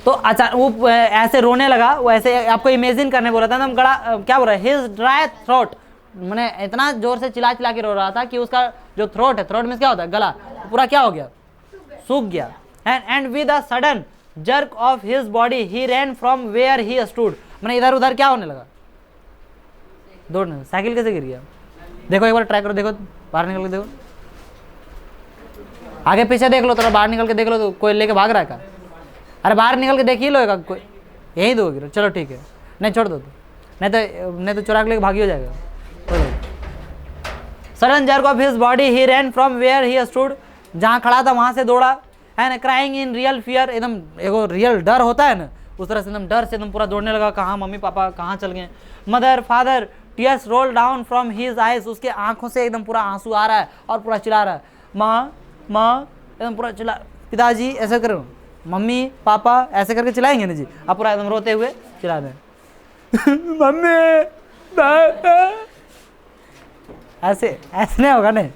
तो अच्छा वो ऐसे रोने लगा, वो ऐसे आपको इमेजिन करने बोला था ना, गड़ा क्या बोल रहा है, हिज ड्राई थ्रोट, मैंने इतना जोर से चिल्ला चिल्ला के रो रहा था कि उसका जो थ्रोट है, थ्रोट में क्या होता है, गला पूरा क्या हो गया, सूख गया। And with a sudden jerk of his body he ran from where he stood, मैंने इधर उधर क्या होने लगा, दौड़ने। साइकिल कैसे गिर गया, देखो एक बार ट्राई करो, देखो बाहर निकल के देखो, आगे पीछे देख लो, थोड़ा बाहर निकल के देख लो, तो कोई लेके भाग रहा है क्या। अरे बाहर निकल के देख ही लो, कोई यही दो गिरो, चलो ठीक है, नहीं छोड़ दो, नहीं तो चुरा के लेके भागी हो जाएगा। Sudden jerk of his body he ran from where he stood, जहाँ खड़ा था वहां से दौड़ा। है ना, क्राइंग इन रियल फियर, एकदम एगो रियल डर होता है ना, उस तरह से एकदम डर से एकदम पूरा दौड़ने लगा। कहाँ मम्मी पापा कहाँ चल गए। Mother father tears roll down from his eyes, उसके आंखों से एकदम पूरा आंसू आ रहा है और पूरा चिल्ला रहा है, माँ माँ, एकदम पूरा चिल्ला। पिताजी ऐसे करो, मम्मी पापा ऐसे करके चिल्लाएंगे ना जी, आप पूरा एकदम रोते हुए चिल्ला दें, मम्मी ऐसे ऐसे नहीं होगा नहीं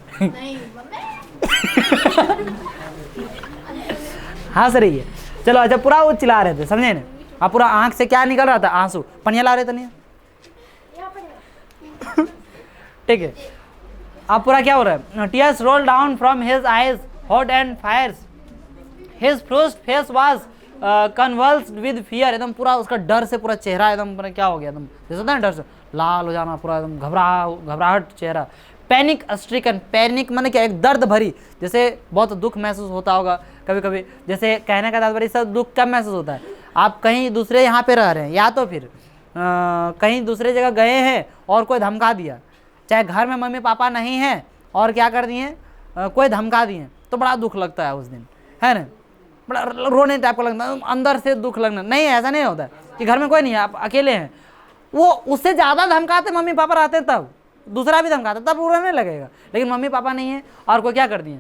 हंस रही है। चलो अच्छा, पूरा वो चिल्ला रहे थे, समझे ना। आप पूरा आंख से क्या निकल रहा था, आंसू, पनिया ला रहे थे नहीं। ठीक है, आप पूरा क्या हो रहा है, tears roll down from his eyes hot and fierce, his flushed face was convulsed with fear, एकदम पूरा उसका डर से पूरा चेहरा एकदम क्या हो गया, एकदम जैसे होता है ना डर से लाल हो जाना, पूरा एकदम घबराहट चेहरा। पैनिक स्ट्रिकन, पैनिक माने क्या, एक दर्द भरी, जैसे बहुत दुख महसूस होता होगा कभी कभी, जैसे कहने का तात्पर्य सब दुख कब महसूस होता है, आप कहीं दूसरे यहाँ पे रह रहे हैं या तो फिर कहीं दूसरे जगह गए हैं और कोई धमका दिया, चाहे घर में मम्मी पापा नहीं हैं और क्या कर दिए, कोई धमका दिए, तो बड़ा दुख लगता है उस दिन, है ना, बड़ा रोने टाइप का लगता है, अंदर से दुख लगना। नहीं, ऐसा नहीं होता कि घर में कोई नहीं है, आप अकेले हैं, वो उससे ज़्यादा धमकाते मम्मी पापा रहते तब, दूसरा भी धमकाता तब रोने लगेगा। लेकिन मम्मी पापा नहीं है और कोई क्या कर दिए,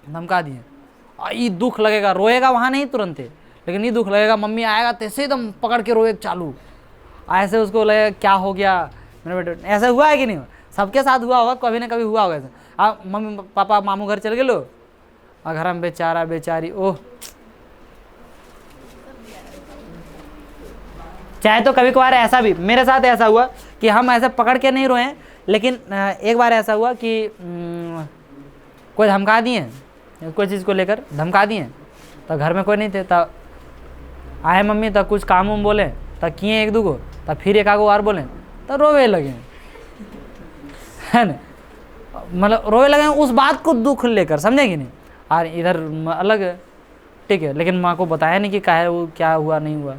धमका दिए, ये दुख लगेगा, रोएगा वहाँ नहीं तुरंत, लेकिन ये दुख लगेगा, मम्मी आएगा तैसे एकदम पकड़ के रोए चालू, ऐसे उसको लगेगा क्या हो गया मेरे बेटे। ऐसा हुआ है कि नहीं, सबके साथ हुआ होगा, कभी ना कभी हुआ होगा ऐसा। आप मम्मी पापा मामू घर चल गए लो और घर में बेचारा बेचारी, ओह, चाहे तो कभी कभार ऐसा भी मेरे साथ ऐसा हुआ कि हम ऐसे पकड़ के नहीं रोए लेकिन एक बार ऐसा हुआ कि कोई धमका दिए, कोई चीज़ को लेकर धमका दिए, तो घर में कोई नहीं थे, तब आए मम्मी, तब कुछ काम उम बोले, तब किए एक दो को, तब फिर एक आगो और बोले, तो रोवे लगे, है ना, मतलब रोवे लगे उस बात को दुख लेकर, समझे कि नहीं। और इधर अलग है, ठीक है, लेकिन माँ को बताया नहीं कि क्या हुआ नहीं हुआ,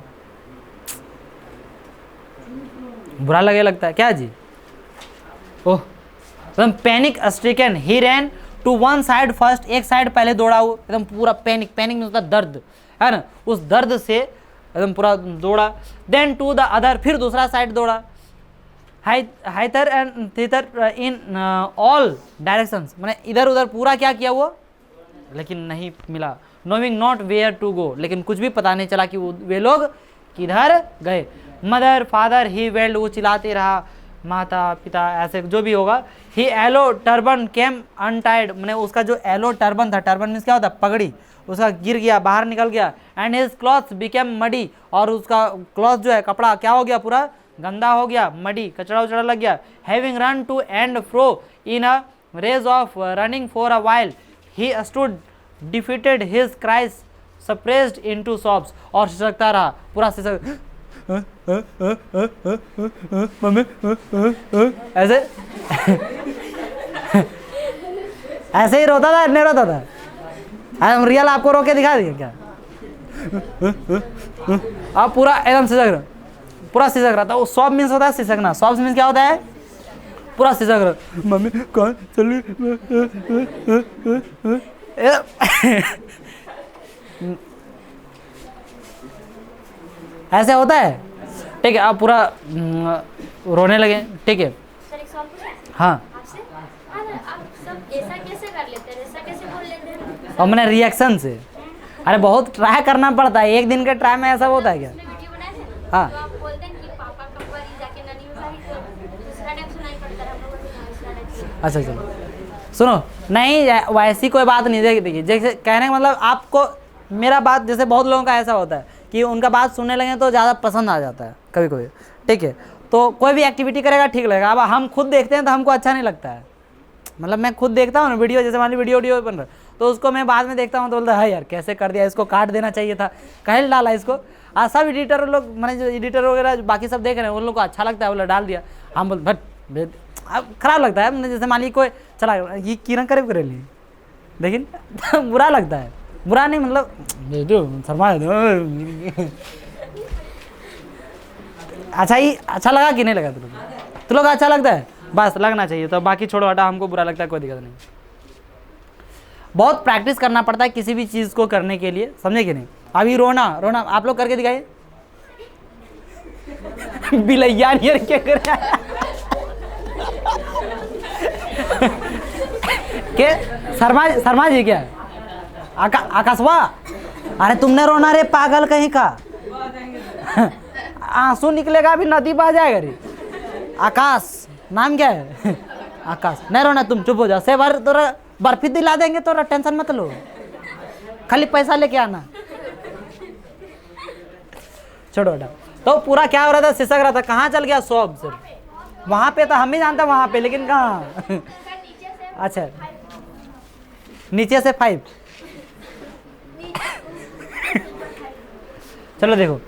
बुरा लगे लगता है क्या जी। ओह, एकदम panic stricken, he ran to one side first, एक साइड पहले दौड़ा, वो एकदम पूरा पैनिक, पैनिक में होता दर्द, है ना, उस दर्द से एकदम पूरा दौड़ा। देन टू द अदर, फिर दूसरा साइड दौड़ा। Hither and thither in all directions, मैंने इधर उधर पूरा क्या किया वो, लेकिन नहीं मिला। Knowing not where to go, लेकिन कुछ भी पता नहीं चला कि वे लोग किधर गए। मदर फादर ही वेल्ड, वो चिल्लाते रहा, माता पिता ऐसे जो भी होगा। ही एलो टर्बन केम अनटाइड, मैंने उसका जो एलो टर्बन था, टर्बन मीन्स क्या होता है, पगड़ी, उसका गिर गया, बाहर निकल गया। And his clothes became muddy, और उसका क्लॉथ जो है कपड़ा क्या हो गया, पूरा गंदा हो गया, मडी, कचड़ा उचड़ा लग गया। Having run to and fro in a rage of running for a while, he stood defeated, his cries suppressed into sobs, और सिसकता रहा, पूरा सिसक, मम्मी ऐसे ऐसे ही रोता था, नहीं रोता था, हम रियल आपको रो के दिखा दिए क्या। अब पूरा एकदम सिसक रहा, पूरा सिसक रहा था। वो सॉब मीन्स होता है सिसकना, सॉब्स मीन्स क्या होता है, पूरा सिसक रहा, मम्मी कौन चल ऐसे होता है, ठीक है। आप पूरा रोने लगे, ठीक है। सर एक सवाल पूछूं? हाँ, आपसे? आप सब ऐसा कैसे कर लेते हैं, ऐसा कैसे बोल लेते हैं? और मैंने रिएक्शन से, अरे बहुत ट्राई करना पड़ता है, एक दिन के ट्राई में ऐसा होता है क्या। उसमें वीडियो बनाए थे, हाँ। तो आप बोलते हैं कि पापा कब बारी जाके नानी में बारी, तो दूसरा टाइम सुनाई पड़ता है हम लोगों को, दूसरा टाइम। अच्छा चलो सुनो, नहीं वैसी कोई बात नहीं, देखिए जैसे कहने का मतलब आपको मेरा बात, जैसे बहुत लोगों का ऐसा होता है कि उनका बात सुनने लगे तो ज़्यादा पसंद आ जाता है कभी कभी, ठीक है। तो कोई भी एक्टिविटी करेगा ठीक लगेगा। अब हम खुद देखते हैं तो हमको अच्छा नहीं लगता है, मतलब मैं खुद देखता हूँ ना वीडियो, जैसे मान ली वीडियो बन रहा है, तो उसको मैं बाद में देखता हूँ तो बोलता है यार कैसे कर दिया, इसको काट देना चाहिए था, कहे डाला इसको। आज सब एडिटर लोग, मैंने जो एडिटर वगैरह बाकी सब देख रहे हैं, उन लोग को अच्छा लगता है, बोला डाल दिया, हम बोल भट, अब खराब लगता है। जैसे मान ली कोई चला ये किरण करीब करे ली, लेकिन बुरा लगता है, बुरा नहीं मतलब शर्मा अच्छा ही अच्छा लगा कि नहीं लगा तुम लोग अच्छा लगता है, बस लगना चाहिए, तो बाकी छोड़ो हटा, हमको बुरा लगता है कोई दिक्कत नहीं। बहुत प्रैक्टिस करना पड़ता है किसी भी चीज़ को करने के लिए, समझे कि नहीं। अभी रोना आप लोग करके दिखाइए, बिलैया नहीं क्या कर के शर्मा जी क्या आकाशवा, अरे तुमने रोना रे पागल कहीं का, आंसू निकलेगा अभी नदी बह जाएगा रे। आकाश नाम क्या है आकाश, नहीं रोना तुम, चुप हो जाओ, से बार तोरा बर्फी दिला देंगे, तोरा टेंशन मत लो, खाली पैसा लेके आना, छोड़ो बेटा। तो पूरा क्या हो रहा था, सिसक रहा था, कहाँ चल गया सॉब सिर्फ वहाँ पे, तो हम ही जानते वहाँ पे, लेकिन कहाँ अच्छा नीचे से 5 चलो देखो,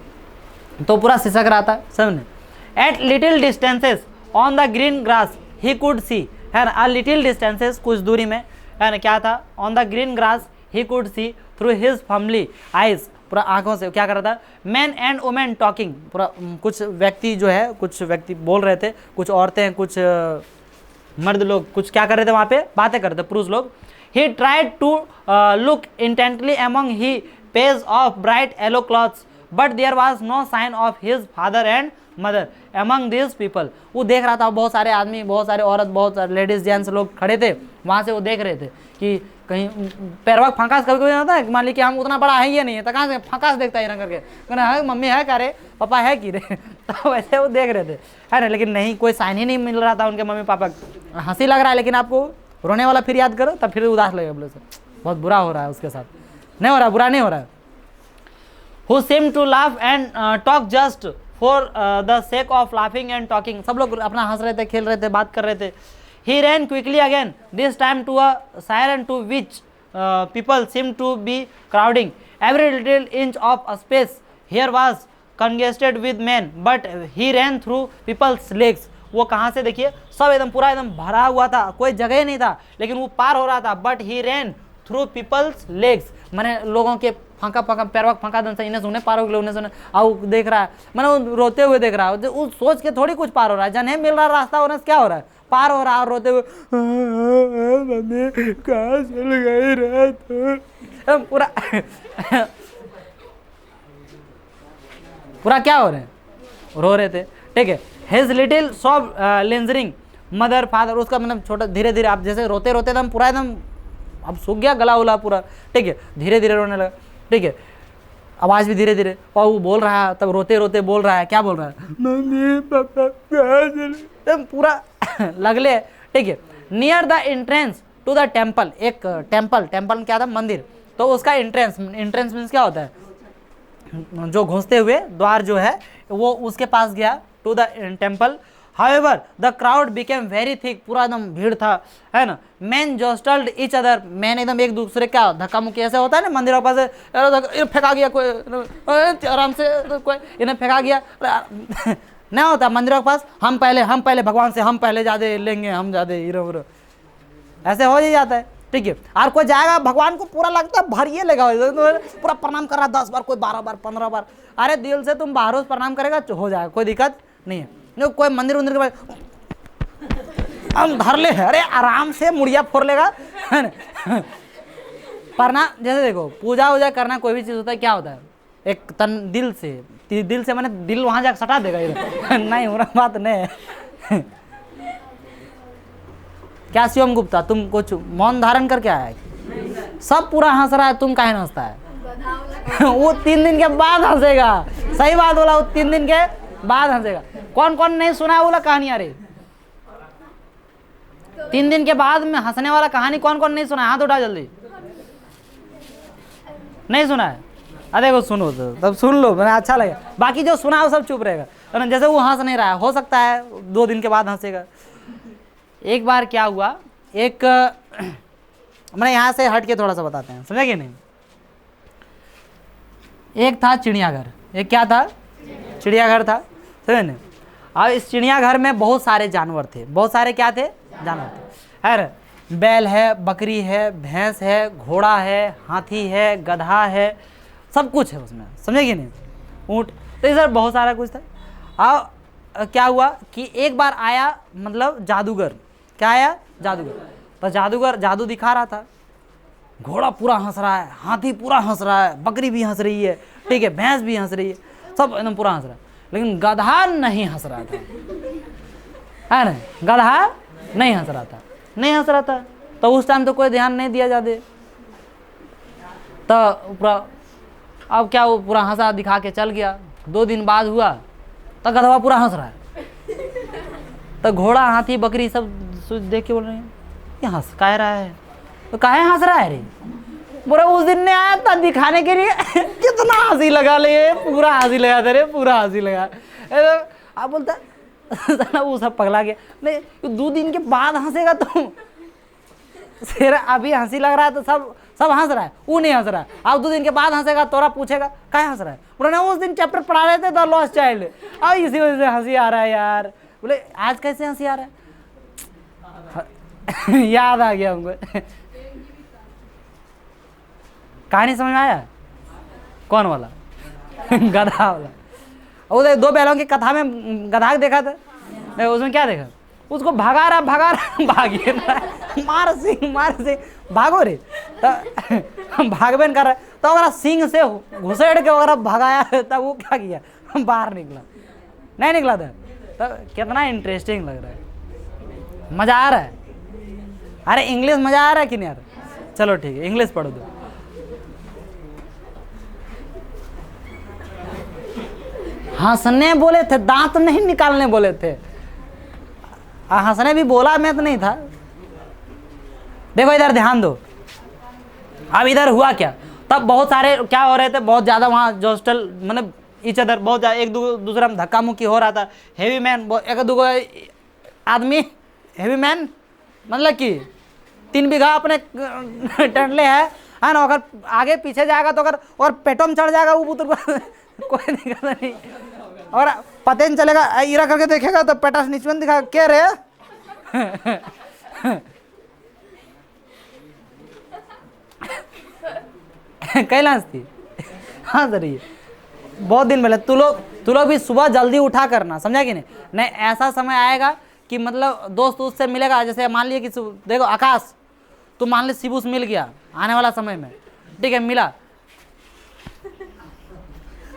तो पूरा सिसक रहा था समझे। At little distances on the green grass he could see, है ना, लिटिल डिस्टेंसेस कुछ दूरी में, है ना, क्या था, on the green grass he could C through his family eyes, पूरा आंखों से क्या कर रहा था, मैन एंड वुमेन टॉकिंग, पूरा कुछ व्यक्ति जो है, कुछ व्यक्ति बोल रहे थे, कुछ औरतें, कुछ मर्द लोग कुछ क्या कर रहे थे वहाँ पे, बातें कर रहे थे, पुरुष लोग। He tried to look intently among he page of bright yellow clothes, but there was no sign of his father and mother among this people. वो देख रहा था, बहुत सारे आदमी, बहुत सारे औरत, बहुत सारे लेडीज जेंट्स लोग खड़े थे वहाँ से, वो देख रहे थे कि कहीं पैरवा फंकास कभी कभी होता है, मान ली कि हम उतना बड़ा है ही नहीं है, तो कहाँ से फंकास देखता है ना करके, कहना है मम्मी है क्या रे, पापा है कि रे तो वैसे वो देख रहे थे, है ना, लेकिन नहीं कोई साइन ही नहीं मिल रहा था उनके मम्मी पापा। हंसी लग रहा है, लेकिन आपको रोने वाला फिर याद करो, तब फिर उदास लगेगा, बोले सर बहुत बुरा हो रहा है उसके साथ, नहीं हो रहा, बुरा नहीं हो रहा है। Who seemed to laugh and talk just for the sake of laughing and talking. सब लोग अपना हंस रहे थे, खेल रहे थे, बात कर रहे थे। He ran quickly again, this time to a siren to which people seemed to be crowding. Every little inch of a space here was congested with men, but he ran through people's legs. वो कहाँ से देखिए, सब एकदम पूरा एकदम भरा हुआ था, कोई जगह नहीं था, लेकिन वो पार हो रहा था। But he ran through people's legs, मैंने लोगों के फांका फांका पैरवा फांका दन से इन्हें सुने पार हो गए, उन्हें सुने आओ देख रहा है, मैंने वो रोते हुए देख रहा है। वो सोच के थोड़ी कुछ पार हो रहा है, जन मिल रहा रास्ता उन्हें क्या हो रहा है, पार हो रहा है, और रोते हुए मम्मी कहाँ चल गई रात, पूरा पूरा क्या हो रहे हैं, रो रहे थे। ठीक है, his little sob lingering mother father, उसका मतलब छोटा धीरे धीरे, आप जैसे रोते रोते एकदम पूरा एकदम अब सूख गया गला उला पूरा। ठीक है, धीरे धीरे रोने लगा। ठीक है, आवाज़ भी धीरे धीरे, और वो बोल रहा है, तब रोते रोते बोल रहा है, क्या बोल रहा है, मम्मी पापा कहाँ चले, पूरा लगले। ठीक है, near the entrance to the temple, एक टेम्पल, टेम्पल क्या था, मंदिर, तो उसका एंट्रेंस, एंट्रेंस मीन्स क्या होता है, जो घुसते हुए द्वार जो है वो उसके पास गया, to the temple. However, the crowd became very thick, पूरा एकदम भीड़ था, है ना। Men jostled each other, man एकदम एक दूसरे का धक्का मुक्की ऐसे होता है ना मंदिरों के पास, फेंका गया कोई आराम से, कोई इन्हें फेंका गया नहीं होता मंदिरों के पास, हम पहले भगवान से, हम पहले ज़्यादा लेंगे, हम ज़्यादा हीरो हीरो, ऐसे हो ही जाता है। ठीक है, और कोई जाएगा भगवान को पूरा लगता है भरिए लगा, पूरा प्रणाम कर रहा 10 बार, कोई 12 बार 15 बार, अरे दिल से तुम बाहरों प्रणाम करेगा हो जाएगा, कोई दिक्कत नहीं है। कोई मंदिर उंदिर के पास हम धर ले, अरे आराम से मुड़िया फोड़ लेगा प्रणाम। जैसे देखो पूजा वूजा करना कोई भी चीज़ होता है, क्या होता है, एक तन दिल से मैंने दिल वहाँ जाकर सटा देगा नहीं हो रहा बात नहीं है क्या शिवम गुप्ता, तुम कुछ मौन धारण करके आया है, सब पूरा हंस रहा है, तुम काहे हंसता है वो 3 दिन के बाद हंसेगा, सही बात बोला, वो 3 दिन के बाद हंसेगा। कौन कौन नहीं सुना है बोला कहानी, अरे 3 दिन के बाद में हंसने वाला कहानी कौन कौन नहीं सुना है, हाथ उठा जल्दी, नहीं सुना है, अरे देखो सुनो तो तब सुन लो, मैंने अच्छा लगा, बाकी जो सुना है वो सब चुप रहेगा, तो जैसे वो हंस नहीं रहा है, हो सकता है 2 दिन के बाद हंसेगा। एक बार क्या हुआ, एक मैंने यहाँ से हट के थोड़ा सा बताते हैं, समझे कि नहीं। एक था चिड़ियाघर, एक क्या था, चिड़ियाघर था, समझे नहीं। अब इस चिड़ियाघर में बहुत सारे जानवर थे, बहुत सारे क्या थे, जानवर थे, अरे बैल है, बकरी है, भैंस है, घोड़ा है, हाथी है, गधा है, सब कुछ है उसमें, समझे कि नहीं, ऊँट, तो ये सर बहुत सारा कुछ था। अब क्या हुआ कि एक बार आया, मतलब जादूगर, क्या आया, जादूगर, तो जादूगर जादू दिखा रहा था, घोड़ा पूरा हंस रहा है, हाथी पूरा हंस रहा है, बकरी भी हंस रही है, ठीक है, भैंस भी हंस रही है, सब एकदम पूरा हंस रहा है, लेकिन गधा नहीं हंस रहा था, है ना, गधा नहीं हंस रहा था, नहीं हंस रहा था। तो उस टाइम तो कोई ध्यान नहीं दिया जाते, तो पूरा अब क्या, वो पूरा हंसा दिखा के चल गया। 2 दिन बाद हुआ तो गधवा पूरा हंस रहा है, तो घोड़ा हाथी बकरी सब देख के बोल रहे हैं ये हंस कह रहा है, तो काहे हंस रहा है रे, पूरा उस दिन ने आया था दिखाने के लिए कितना हंसी लगा ले, पूरा हंसी लगा दे रे, पूरा हंसी लगा, आप बोलता वो सब पगला गया, नहीं 2 दिन के बाद हंसेगा तो फिर अभी हंसी लग रहा है तो सब हंस रहा है, वो नहीं हंस रहा है, अब 2 दिन के बाद हंसेगा, तोरा पूछेगा क्या हंस रहा है, बोले ना उस दिन चैप्टर पढ़ा रहे थे द लॉस्ट चाइल्ड, अब इसी वजह से हंसी आ रहा है यार, बोले आज कैसे हंसी आ रहा है याद आ गया हमको कहानी समझ में आया, कौन वाला गधा वाला, उधर 2 बैलों की कथा में गधा देखा था, उसमें क्या देखा, उसको भगा रहा भागिए मार सिंह भागो रे, तो भागबेन कर रहा है, तो अगर सिंह से घुसेड़ के अगर भगाया तब वो क्या किया, बाहर निकला, नहीं निकला था, तो कितना इंटरेस्टिंग लग रहा है, मजा आ रहा है, अरे इंग्लिश मजा आ रहा है कि नहीं यार, चलो ठीक है इंग्लिश पढ़ो दो। हंसने बोले थे, दांत नहीं निकालने बोले थे, हंसने भी बोला मैं तो नहीं था। देखो इधर ध्यान दो, अब इधर हुआ क्या, तब बहुत सारे क्या हो रहे थे, बहुत ज़्यादा वहाँ जोस्टल मतलब ईच अदर, बहुत ज़्यादा एक दूसरा में धक्का मुक्की हो रहा था। हेवी मैन, एक दूगो आदमी हेवी मैन मतलब कि 3 बीघा अपने टंडले है ना, अगर आगे पीछे जाएगा तो अगर और पेटों में चढ़ जाएगा वो पुत्र कोई दिक्कत नहीं, और पता नहीं चलेगा, इरा करके देखेगा तो पेटा से नीचे दिखा क्या रे कैलाश थी। हाँ सर, ये बहुत दिन पहले तू लोग भी सुबह जल्दी उठा करना, समझा कि नहीं ऐसा समय आएगा कि मतलब दोस्त उससे मिलेगा, जैसे मान लिया कि देखो आकाश, तू मान ले शिबू से मिल गया आने वाला समय में, ठीक है, मिला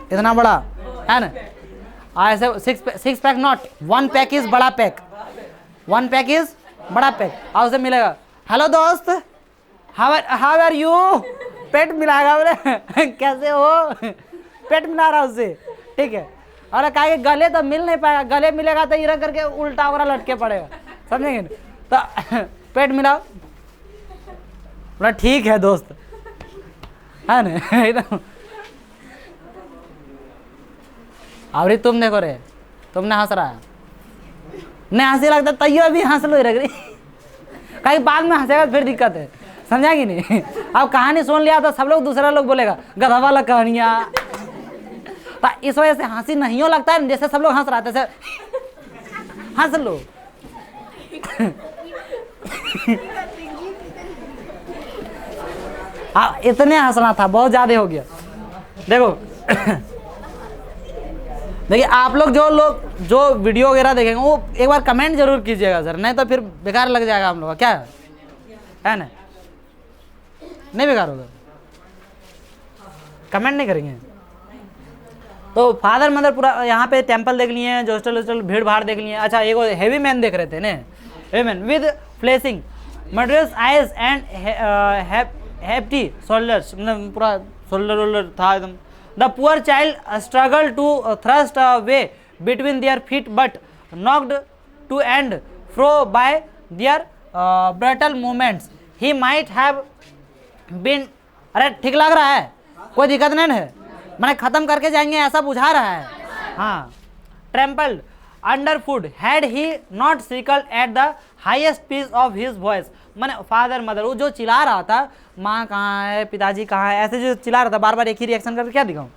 इतना बड़ा है ना, ऐसे 6 पैक नॉट 1 पैक इज बड़ा पैक, 1 पैक इज बड़ा पैक, और उसे मिलेगा हेलो दोस्त हाउ आर यू, पेट मिलाएगा बोले कैसे हो, पेट मिला रहा उससे, ठीक है, और कहा कि गले तो मिल नहीं पाएगा, गले मिलेगा तो इरा करके उल्टा वगैरह लटके पड़ेगा, समझेंगे, तो पेट मिलाओ बोला ठीक है दोस्त, है ना एकदम। अभी तुम देखो रे, तुमने हंस रहा है, नहीं हंसी लगता तैयो अभी हंस लो रही, कहीं बाद में हंसेगा फिर दिक्कत है, समझा कि नहीं। अब कहानी सुन लिया तो सब लोग दूसरा लोग बोलेगा गधा वाला कहानियाँ, तो इस वजह से हंसी नहीं हो लगता है, जैसे सब लोग हंस रहा है तैसे हंस लो। इतने हंसना था, बहुत ज्यादा हो गया। देखो देखिए आप लोग जो वीडियो वगैरह देखेंगे वो एक बार कमेंट जरूर कीजिएगा सर, नहीं तो फिर बेकार लग जाएगा हम लोग का, क्या है ना, नहीं बेकार होगा, कमेंट नहीं करेंगे। तो फादर मदर पूरा यहाँ पे टेम्पल देख लिए, जो हॉस्टल भीड़ भाड़ देख लिए। अच्छा एक हेवी मैन देख रहे थे ने, heavy man with flashing murderous eyes and hefty shoulders, मतलब पूरा शोल्डर वोल्डर था एकदम। The poor child struggle to thrust a way between their feet but knocked to and fro by their brutal movements, he might have been, अरे ठीक लग रहा है, कोई दिक्कत नहीं है, मैंने खत्म करके जाएंगे ऐसा बुझा रहा है। हाँ, trampled under foot had he not shrieked at the highest piece of his voice, मैंने फादर मदर वो जो चिल्ला रहा था, माँ कहाँ है पिताजी कहाँ है, ऐसे जो चिल्ला रहा था बार बार एक ही रिएक्शन करके क्या दिखाऊं,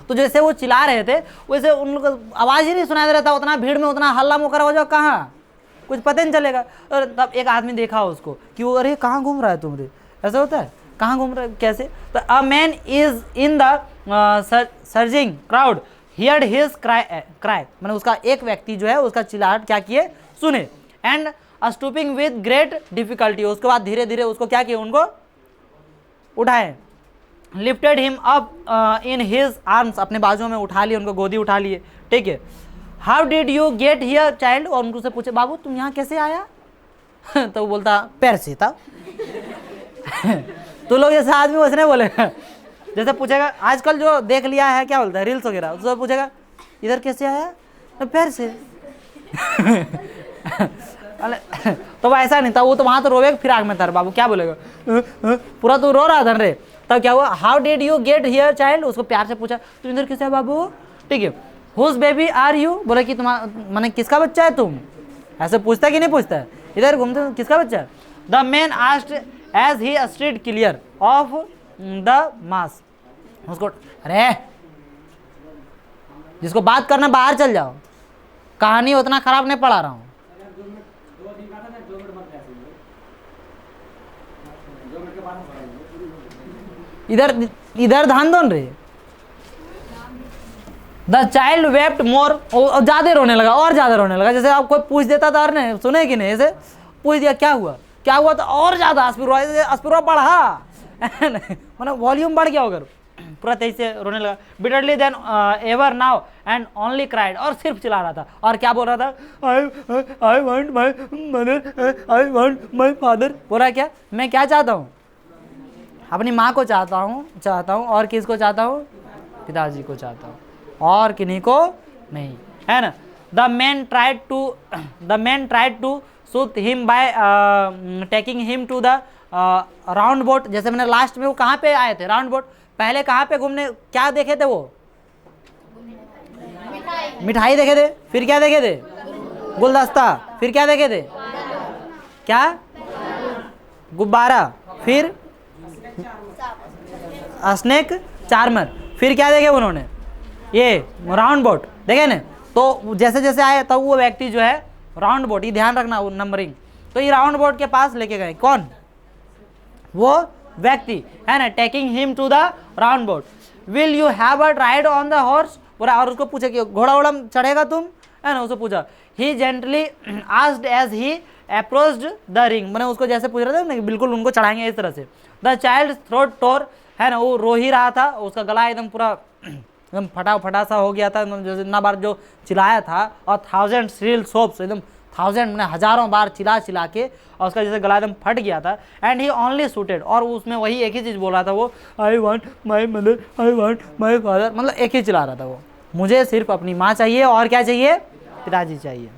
तो जैसे वो चिल्ला रहे थे वैसे उन लोग को आवाज़ ही नहीं सुनाई दे रहा था, उतना भीड़ में उतना हल्ला मुकर हो जाओ कहाँ कुछ पता नहीं चलेगा। और तब एक आदमी देखा उसको कि वो अरे कहाँ घूम रहा है तुम रे, ऐसा होता है कहाँ घूम रहा है कैसे, तो a man is in the surging crowd heard his cry, मैंने उसका एक व्यक्ति जो है उसका चिल्लाहट क्या किए सुने, and stooping with great difficulty, उसके बाद धीरे धीरे उसको क्या किए उनको उठाए, lifted him up in his arms, अपने बाजुओं में उठा लिए, उनको गोदी उठा लिए, ठीक है। How did you get here child, और उनको से पूछे बाबू तुम यहाँ कैसे आया तो वो बोलता पैर से था तो लोग जैसे आदमी वैसे नहीं बोलेगा, जैसे पूछेगा आजकल जो देख लिया है क्या बोलता है रील्स वगैरह, उसको पूछेगा इधर कैसे आया तो पैर से तो ऐसा नहीं था, वो तो वहाँ तो रोवे फिर आग में था, बाबू क्या बोलेगा पूरा तो रो रहा था रे, तब क्या हुआ how did you get here child, उसको प्यार से पूछा तुम इधर कैसे आया बाबू, ठीक है। हुज बेबी आर यू, बोले कि तुम्हारा मैंने किसका बच्चा है तुम, ऐसे पूछता कि नहीं पूछता है, इधर घूमते किसका बच्चा है। The man asked as he street clear of the mass, उसको अरे जिसको बात करना बाहर चल जाओ, कहानी उतना खराब नहीं पढ़ा रहा हूँ। इधर ध्यान दो रे। द चाइल्ड वेप्ट मोर, ज्यादा रोने लगा और ज्यादा रोने लगा, जैसे आप कोई पूछ देता था और सुने कि नहीं, ऐसे पूछ दिया क्या हुआ तो और ज्यादा अस्पिरुआ बढ़ा मतलब वॉल्यूम बढ़ गया होगा, पूरा तेज से रोने लगा। Bitterly then ever now and only cried, और सिर्फ चिल्ला रहा था, और क्या बोल रहा था I want my mother, I want my father, बोल रहा क्या मैं क्या चाहता हूँ, अपनी माँ को चाहता हूँ और किसको चाहता हूँ, पिताजी को चाहता हूँ, और किन्हीं को नहीं, है ना। The man tried to soothe him by taking him to the round boat, जैसे मैंने लास्ट में वो कहाँ पे आए थे राउंड बोट, पहले कहाँ पे घूमने क्या देखे थे वो मिठाई देखे थे, फिर क्या देखे थे, गुलदस्ता, फिर क्या देखे थे, क्या, गुब्बारा, फिर स्नेक चार्मर, फिर क्या देखे उन्होंने, ये राउंड बोट देखे ना। तो जैसे जैसे आए तब वो व्यक्ति जो है राउंड बोट, ये ध्यान रखना वो नंबरिंग, तो ये राउंड बोट के पास लेके गए, कौन, वो व्यक्ति है ना, taking him to the round boat. Will you have a ride on the horse, और उसको पूछे कि घोड़ा उड़ा चढ़ेगा तुम, है ना, उसको पूछा। He gently asked as he approached the ring, मैंने उसको जैसे पूछ रहे थे ना, बिल्कुल उनको चढ़ाएंगे इस तरह से। द चाइल्ड थ्रोट टोर, है ना, वो रो ही रहा था, उसका गला एकदम पूरा एकदम फटा सा हो गया था, जितना बार जो चिल्लाया था, और 1000 श्रील सोप्स, एकदम 1000 मैंने हजारों बार चिल्ला के, और उसका जैसे गला एकदम फट गया था। एंड ही ओनली सूटेड, और उसमें वही एक ही चीज़ बोल रहा था वो, आई want my mother, I want my father, मतलब एक ही चिल्ला रहा था वो, मुझे सिर्फ अपनी माँ चाहिए, और क्या चाहिए, पिताजी चाहिए,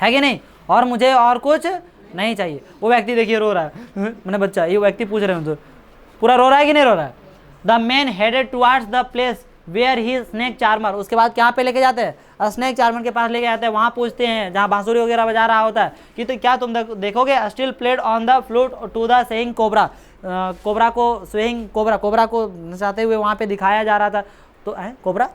है कि नहीं, और मुझे और कुछ नहीं चाहिए। वो व्यक्ति देखिए रो रहा है, मैंने बच्चा, ये व्यक्ति पूछ रहे हैं तो पूरा रो रहा है कि नहीं रो रहा है। The man headed towards the place where he snake charmer, उसके बाद कहाँ पे लेके जाते हैं, स्नेक चार्मर के पास लेके जाते हैं, वहाँ पूछते हैं जहाँ बांसुरी वगैरह बजा रहा होता है कि तो क्या तुम देखोगे, still played on the flute to the swaying cobra, cobra को स्वेइंग कोबरा को नचाते हुए वहाँ पे दिखाया जा रहा था, तो है कोबरा,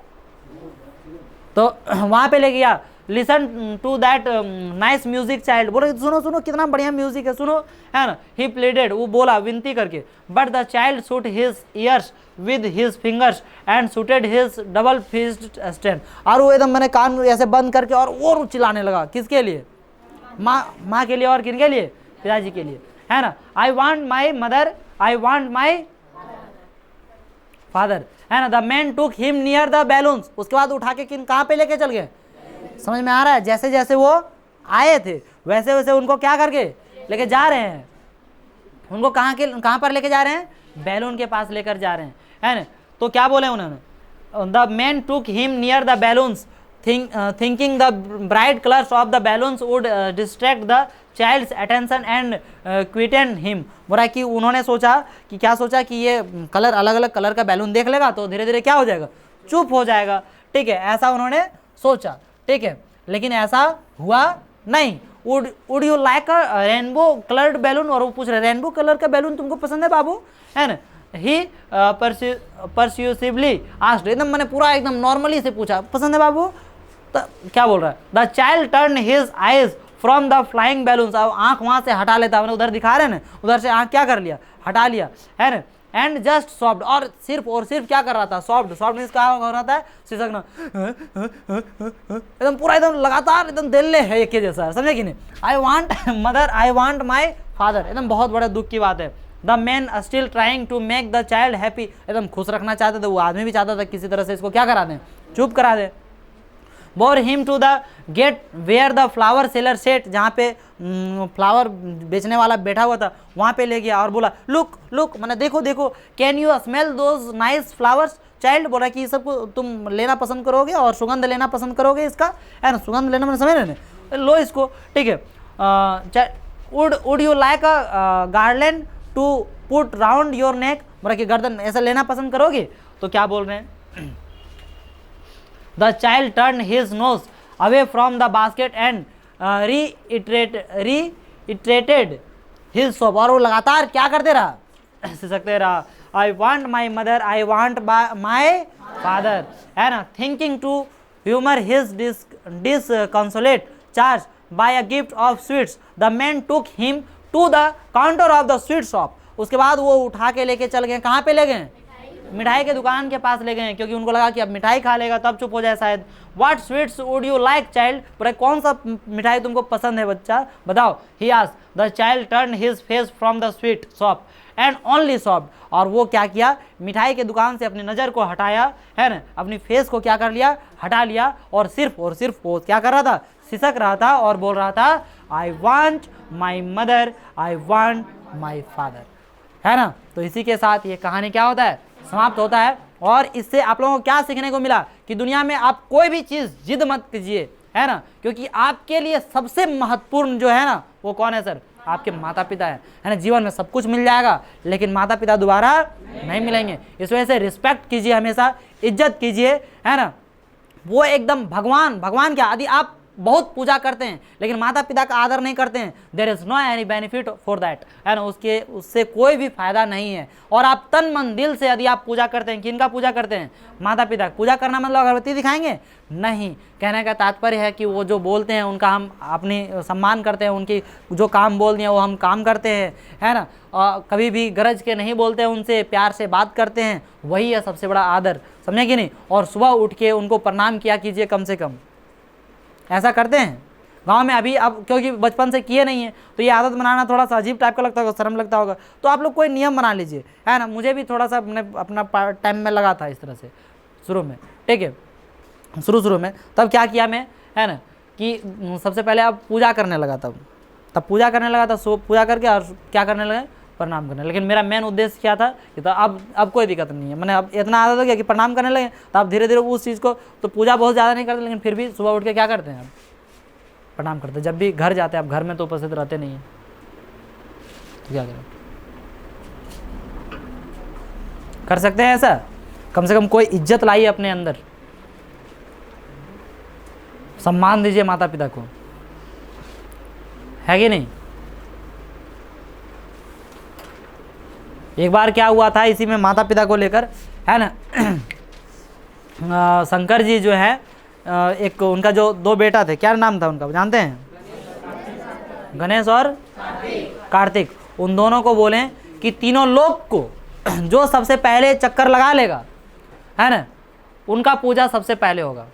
तो वहाँ पे लेके गया। Listen to that nice music child, बोलो सुनो सुनो कितना बढ़िया म्यूजिक है, सुनो, है ना। ही प्लेडेड, वो बोला विनती करके, but the child shut his ears with his fingers and shouted his double fist stand, और वो एकदम मैंने कान ऐसे बंद करके और चिल्लाने लगा, किसके लिए, माँ के लिए, और किनके लिए, पिताजी के लिए, है ना। आई want my mother, I want my father, है ना। The man took him near the balloons, उसके बाद उठा के कहाँ पे लेके चल गए, समझ में आ रहा है, जैसे जैसे वो आए थे वैसे वैसे उनको क्या करके लेके जा रहे हैं, उनको कहाँ पर लेके जा रहे हैं, बैलून के पास लेकर जा रहे हैं, है ना। तो क्या बोले उन्होंने, the man took him near the balloons thinking the bright colours of the balloons would distract the child's attention and quieten him, बोला कि उन्होंने सोचा कि क्या सोचा कि ये कलर अलग अलग कलर का बैलून देख लेगा तो धीरे धीरे क्या हो जाएगा, चुप हो जाएगा, ठीक है, ऐसा उन्होंने सोचा, ठीक है, लेकिन ऐसा हुआ नहीं। Would you like a rainbow coloured balloon, और वो पूछ रहे रेनबो कलर का बैलून तुमको पसंद है बाबू, है ना। ही परस्यूसिवली आस्क्ड, एकदम मैंने पूरा एकदम नॉर्मली से पूछा, पसंद है बाबू, तो क्या बोल रहा है, the child turn his eyes from the flying balloons, अब आँख वहाँ से हटा लेता, मैंने उधर दिखा रहे ना, उधर से आँख क्या कर लिया, हटा लिया, है ना। एंड जस्ट सॉफ्ट, और सिर्फ क्या कर रहा था, सॉफ्ट मीन्स क्या हो रहा था, सिसकना, एकदम पूरा एकदम लगातार एकदम दिल्ले है एक जैसा, समझे कि नहीं। I want mother, I want my father, एकदम बहुत बड़े दुख की बात है। The man still trying to make the child happy, एकदम खुश रखना चाहते थे, वो आदमी भी चाहता था किसी तरह से इसको क्या करा दें, चुप करा दें। Bore him to the gate where the flower seller set, जहाँ पे फ्लावर बेचने वाला बैठा हुआ था वहाँ पे ले गया और बोला लुक लुक, मैंने देखो देखो, can you smell those nice flowers, child बोला कि ये सब तुम लेना पसंद करोगे और सुगंध लेना पसंद करोगे इसका, है ना, सुगंध लेना मैंने समझ रहे, लो इसको, ठीक है। Would you like a garland to put round your neck, बोला कि गर्दन ऐसा लेना पसंद करोगे, तो क्या बोल रहे हैं, the child turn his nose away from the basket and reiterated his sob, और वो लगातार क्या करते रहा, सिसकते रहा, I want my mother, I want my father, है ना। Thinking to humour his disconsolate charge by a gift of sweets, the man took him to the counter of the sweet shop, उसके बाद वो उठा के लेके चल गए, कहाँ पे ले गए, मिठाई के दुकान के पास ले गए, क्योंकि उनको लगा कि अब मिठाई खा लेगा तब चुप हो जाए शायद। What sweets would you like child, बोले कौन सा मिठाई तुमको पसंद है बच्चा, बताओ। He asked, the child turn his face from the sweet shop and only soft, और वो क्या किया, मिठाई के दुकान से अपनी नज़र को हटाया, है ना, अपनी फेस को क्या कर लिया, हटा लिया, और सिर्फ वो क्या कर रहा था, सिसक रहा था और बोल रहा था आई want my mother, I want my father, है ना। तो इसी के साथ ये कहानी क्या होता है, समाप्त होता है। और इससे आप लोगों को क्या सीखने को मिला कि दुनिया में आप कोई भी चीज़ जिद मत कीजिए, है ना, क्योंकि आपके लिए सबसे महत्वपूर्ण जो है ना वो कौन है सर, आपके माता पिता है ना। जीवन में सब कुछ मिल जाएगा लेकिन माता पिता दोबारा नहीं मिलेंगे, इस वजह से रिस्पेक्ट कीजिए, हमेशा इज्जत कीजिए, है ना। वो एकदम भगवान, भगवान क्या, यदि आप बहुत पूजा करते हैं लेकिन माता पिता का आदर नहीं करते हैं, there is no any benefit for that, है ना, उससे कोई भी फायदा नहीं है। और आप तन मन दिल से यदि आप पूजा करते हैं, किनका पूजा करते हैं, माता पिता। पूजा करना मतलब अगरबत्ती दिखाएंगे नहीं, कहने का तात्पर्य है कि वो जो बोलते हैं उनका हम अपनी सम्मान करते हैं, उनकी जो काम बोल दिए वो हम काम करते हैं, है ना, कभी भी गरज के नहीं बोलते हैं, उनसे प्यार से बात करते हैं, वही है सबसे बड़ा आदर, समझे कि नहीं। और सुबह उठ के उनको प्रणाम किया कीजिए कम से कम, ऐसा करते हैं गांव में अभी, अब क्योंकि बचपन से किए नहीं है तो ये आदत बनाना थोड़ा सा अजीब टाइप का लगता होगा, शर्म लगता होगा, तो आप लोग कोई नियम बना लीजिए, है ना। मुझे भी थोड़ा सा अपना टाइम में लगा था इस तरह से शुरू में, ठीक है, शुरू में। तब क्या किया मैं, है ना, कि सबसे पहले अब पूजा करने लगा, तब पूजा करने लगा था, सो पूजा करके और क्या करने लगे, प्रणाम करने। लेकिन मेरा मेन उद्देश्य क्या था कि तो अब कोई दिक्कत नहीं है, मैंने अब इतना आदत हो गया कि प्रणाम करने लगे, तो आप धीरे धीरे उस चीज़ को, तो पूजा बहुत ज़्यादा नहीं करते लेकिन फिर भी सुबह उठ के क्या करते हैं, आप प्रणाम करते हैं। जब भी घर जाते हैं, आप घर में तो उपस्थित रहते नहीं हैं, तो क्या करें, कर सकते हैं ऐसा, कम से कम कोई इज्जत लाइए अपने अंदर, सम्मान दीजिए माता पिता को, है कि नहीं। एक बार क्या हुआ था इसी में माता पिता को लेकर, है ना, शंकर जी जो है, एक उनका जो 2 बेटा थे, क्या नाम था उनका जानते हैं, गणेश और कार्तिक। उन दोनों को बोले कि तीनों लोग को जो सबसे पहले चक्कर लगा लेगा, है ना, उनका पूजा सबसे पहले होगा,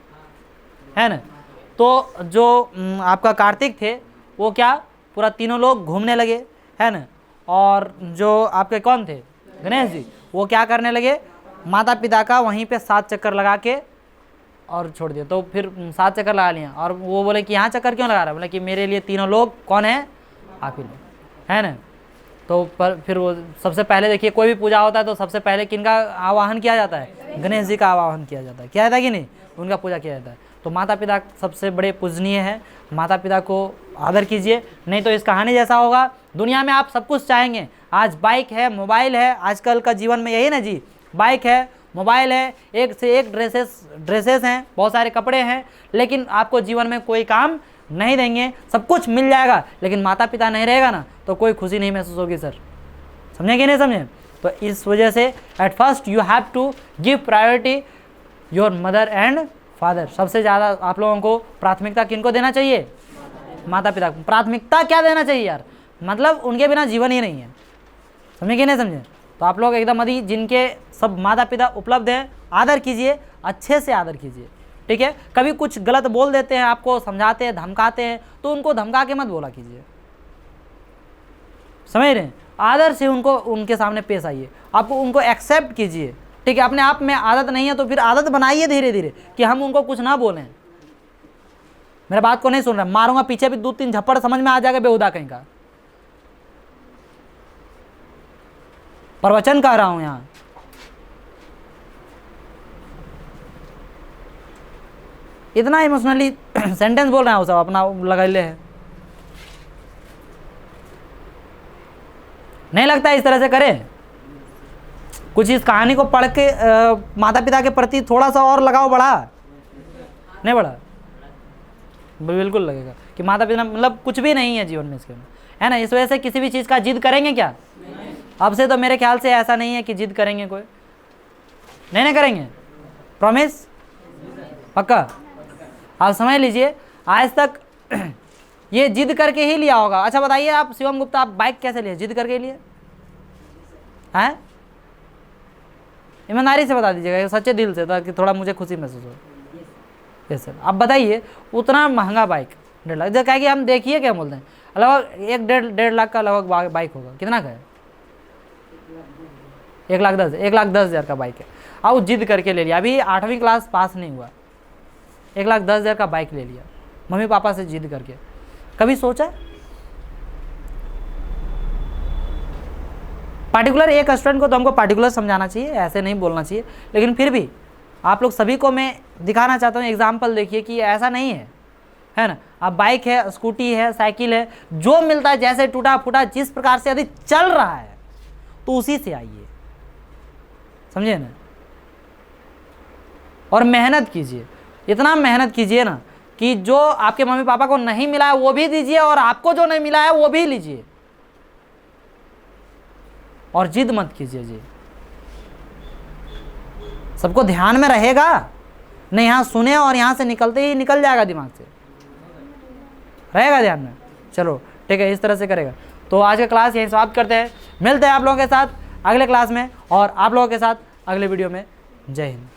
है ना। तो जो आपका कार्तिक थे वो क्या, पूरा तीनों लोग घूमने लगे, है ना, और जो आपके कौन थे, गणेश जी, वो क्या करने लगे, माता पिता का वहीं पे 7 चक्कर लगा के और छोड़ दिया। तो फिर 7 चक्कर लगा लिया, और वो बोले कि यहाँ चक्कर क्यों लगा रहा है, बोले कि मेरे लिए तीनों लोग कौन है, आप ही लोग, है ना। तो फिर वो सबसे पहले देखिए, कोई भी पूजा होता है तो सबसे पहले किनका आवाहन किया जाता है, गणेश जी का आवाहन किया जाता है, किया जाता है कि नहीं, उनका पूजा किया जाता है। तो माता पिता सबसे बड़े पूजनीय है, माता पिता को आदर कीजिए, नहीं तो इस कहानी जैसा होगा। दुनिया में आप सब कुछ चाहेंगे, आज बाइक है, मोबाइल है, आजकल का जीवन में यही ना जी, बाइक है, मोबाइल है, एक से एक ड्रेसेस हैं, बहुत सारे कपड़े हैं, लेकिन आपको जीवन में कोई काम नहीं देंगे। सब कुछ मिल जाएगा लेकिन माता पिता नहीं रहेगा ना, तो कोई खुशी नहीं महसूस होगी सर, समझे कि नहीं समझे। तो इस वजह से at first you have to give priority your mother and father. सबसे ज़्यादा आप लोगों को प्राथमिकता किनको देना चाहिए, माता पिता को। प्राथमिकता क्या देना चाहिए यार, मतलब उनके बिना जीवन ही नहीं है, समझे कि नहीं समझे। तो आप लोग एकदम यदि जिनके सब माता पिता उपलब्ध हैं, आदर कीजिए, अच्छे से आदर कीजिए, ठीक है। कभी कुछ गलत बोल देते हैं, आपको समझाते हैं, धमकाते हैं, तो उनको धमका के मत बोला कीजिए, समझ रहे हैं। आदर से उनको उनके सामने पेश आइए, आपको उनको एक्सेप्ट कीजिए, ठीक है। अपने आप में आदत नहीं है तो फिर आदत बनाइए धीरे धीरे कि हम उनको कुछ ना बोलें। मेरे बात को नहीं सुन रहे, मारूंगा पीछे भी 2-3 झप्पड़, समझ में आ जाएगा बेहुदा कहीं का। प्रवचन कह रहा हूं यहां, इतना इमोशनली सेंटेंस बोल रहे हैं, वो सब अपना लगाइले है, नहीं लगता इस तरह से करें। कुछ इस कहानी को पढ़ के माता पिता के प्रति थोड़ा सा और लगाओ, बढ़ा नहीं बढ़ा, बिल्कुल लगेगा कि माता पिता मतलब कुछ भी नहीं है जीवन में इसके, है ना। इस वजह से किसी भी चीज़ का जिद करेंगे क्या, अब से तो मेरे ख्याल से ऐसा नहीं है कि जिद करेंगे, कोई नहीं करेंगे, प्रॉमिस, पक्का। आप समझ लीजिए, आज तक ये जिद करके ही लिया होगा। अच्छा बताइए आप शिवम गुप्ता, आप बाइक कैसे लिए, जिद करके लिए हैं, ईमानदारी से बता दीजिएगा, सच्चे दिल से, ताकि थोड़ा मुझे खुशी महसूस हो। यस सर, आप बताइए, उतना महंगा बाइक 1.5 लाख, जब कहे कि हम देखिए क्या बोलते हैं, लगभग 1-1.5 लाख का लगभग बाइक होगा, कितना का है, 1,10,000 का बाइक है। अब जिद करके ले लिया, अभी 8वीं क्लास पास नहीं हुआ, 1,10,000 का बाइक ले लिया मम्मी पापा से जिद करके। कभी सोचा पार्टिकुलर एक स्टूडेंट को तो हमको पार्टिकुलर समझाना चाहिए, ऐसे नहीं बोलना चाहिए, लेकिन फिर भी आप लोग सभी को मैं दिखाना चाहता हूँ, एग्जाम्पल देखिए कि ऐसा नहीं है ना। अब बाइक है, स्कूटी है, साइकिल है, जो मिलता है, जैसे टूटा फूटा जिस प्रकार से यदि चल रहा है तो उसी से आइए, समझे ना, और मेहनत कीजिए। इतना मेहनत कीजिए ना कि जो आपके मम्मी पापा को नहीं मिला है वो भी दीजिए और आपको जो नहीं मिला है वो भी लीजिए, और जिद मत कीजिए जी। सबको ध्यान में रहेगा नहीं, यहाँ सुने और यहाँ से निकलते ही निकल जाएगा दिमाग से, रहेगा ध्यान में। चलो ठीक है, इस तरह से करेगा। तो आज का क्लास यहीं समाप्त करते हैं, मिलते हैं आप लोगों के साथ अगले क्लास में और आप लोगों के साथ अगले वीडियो में। जय हिंद।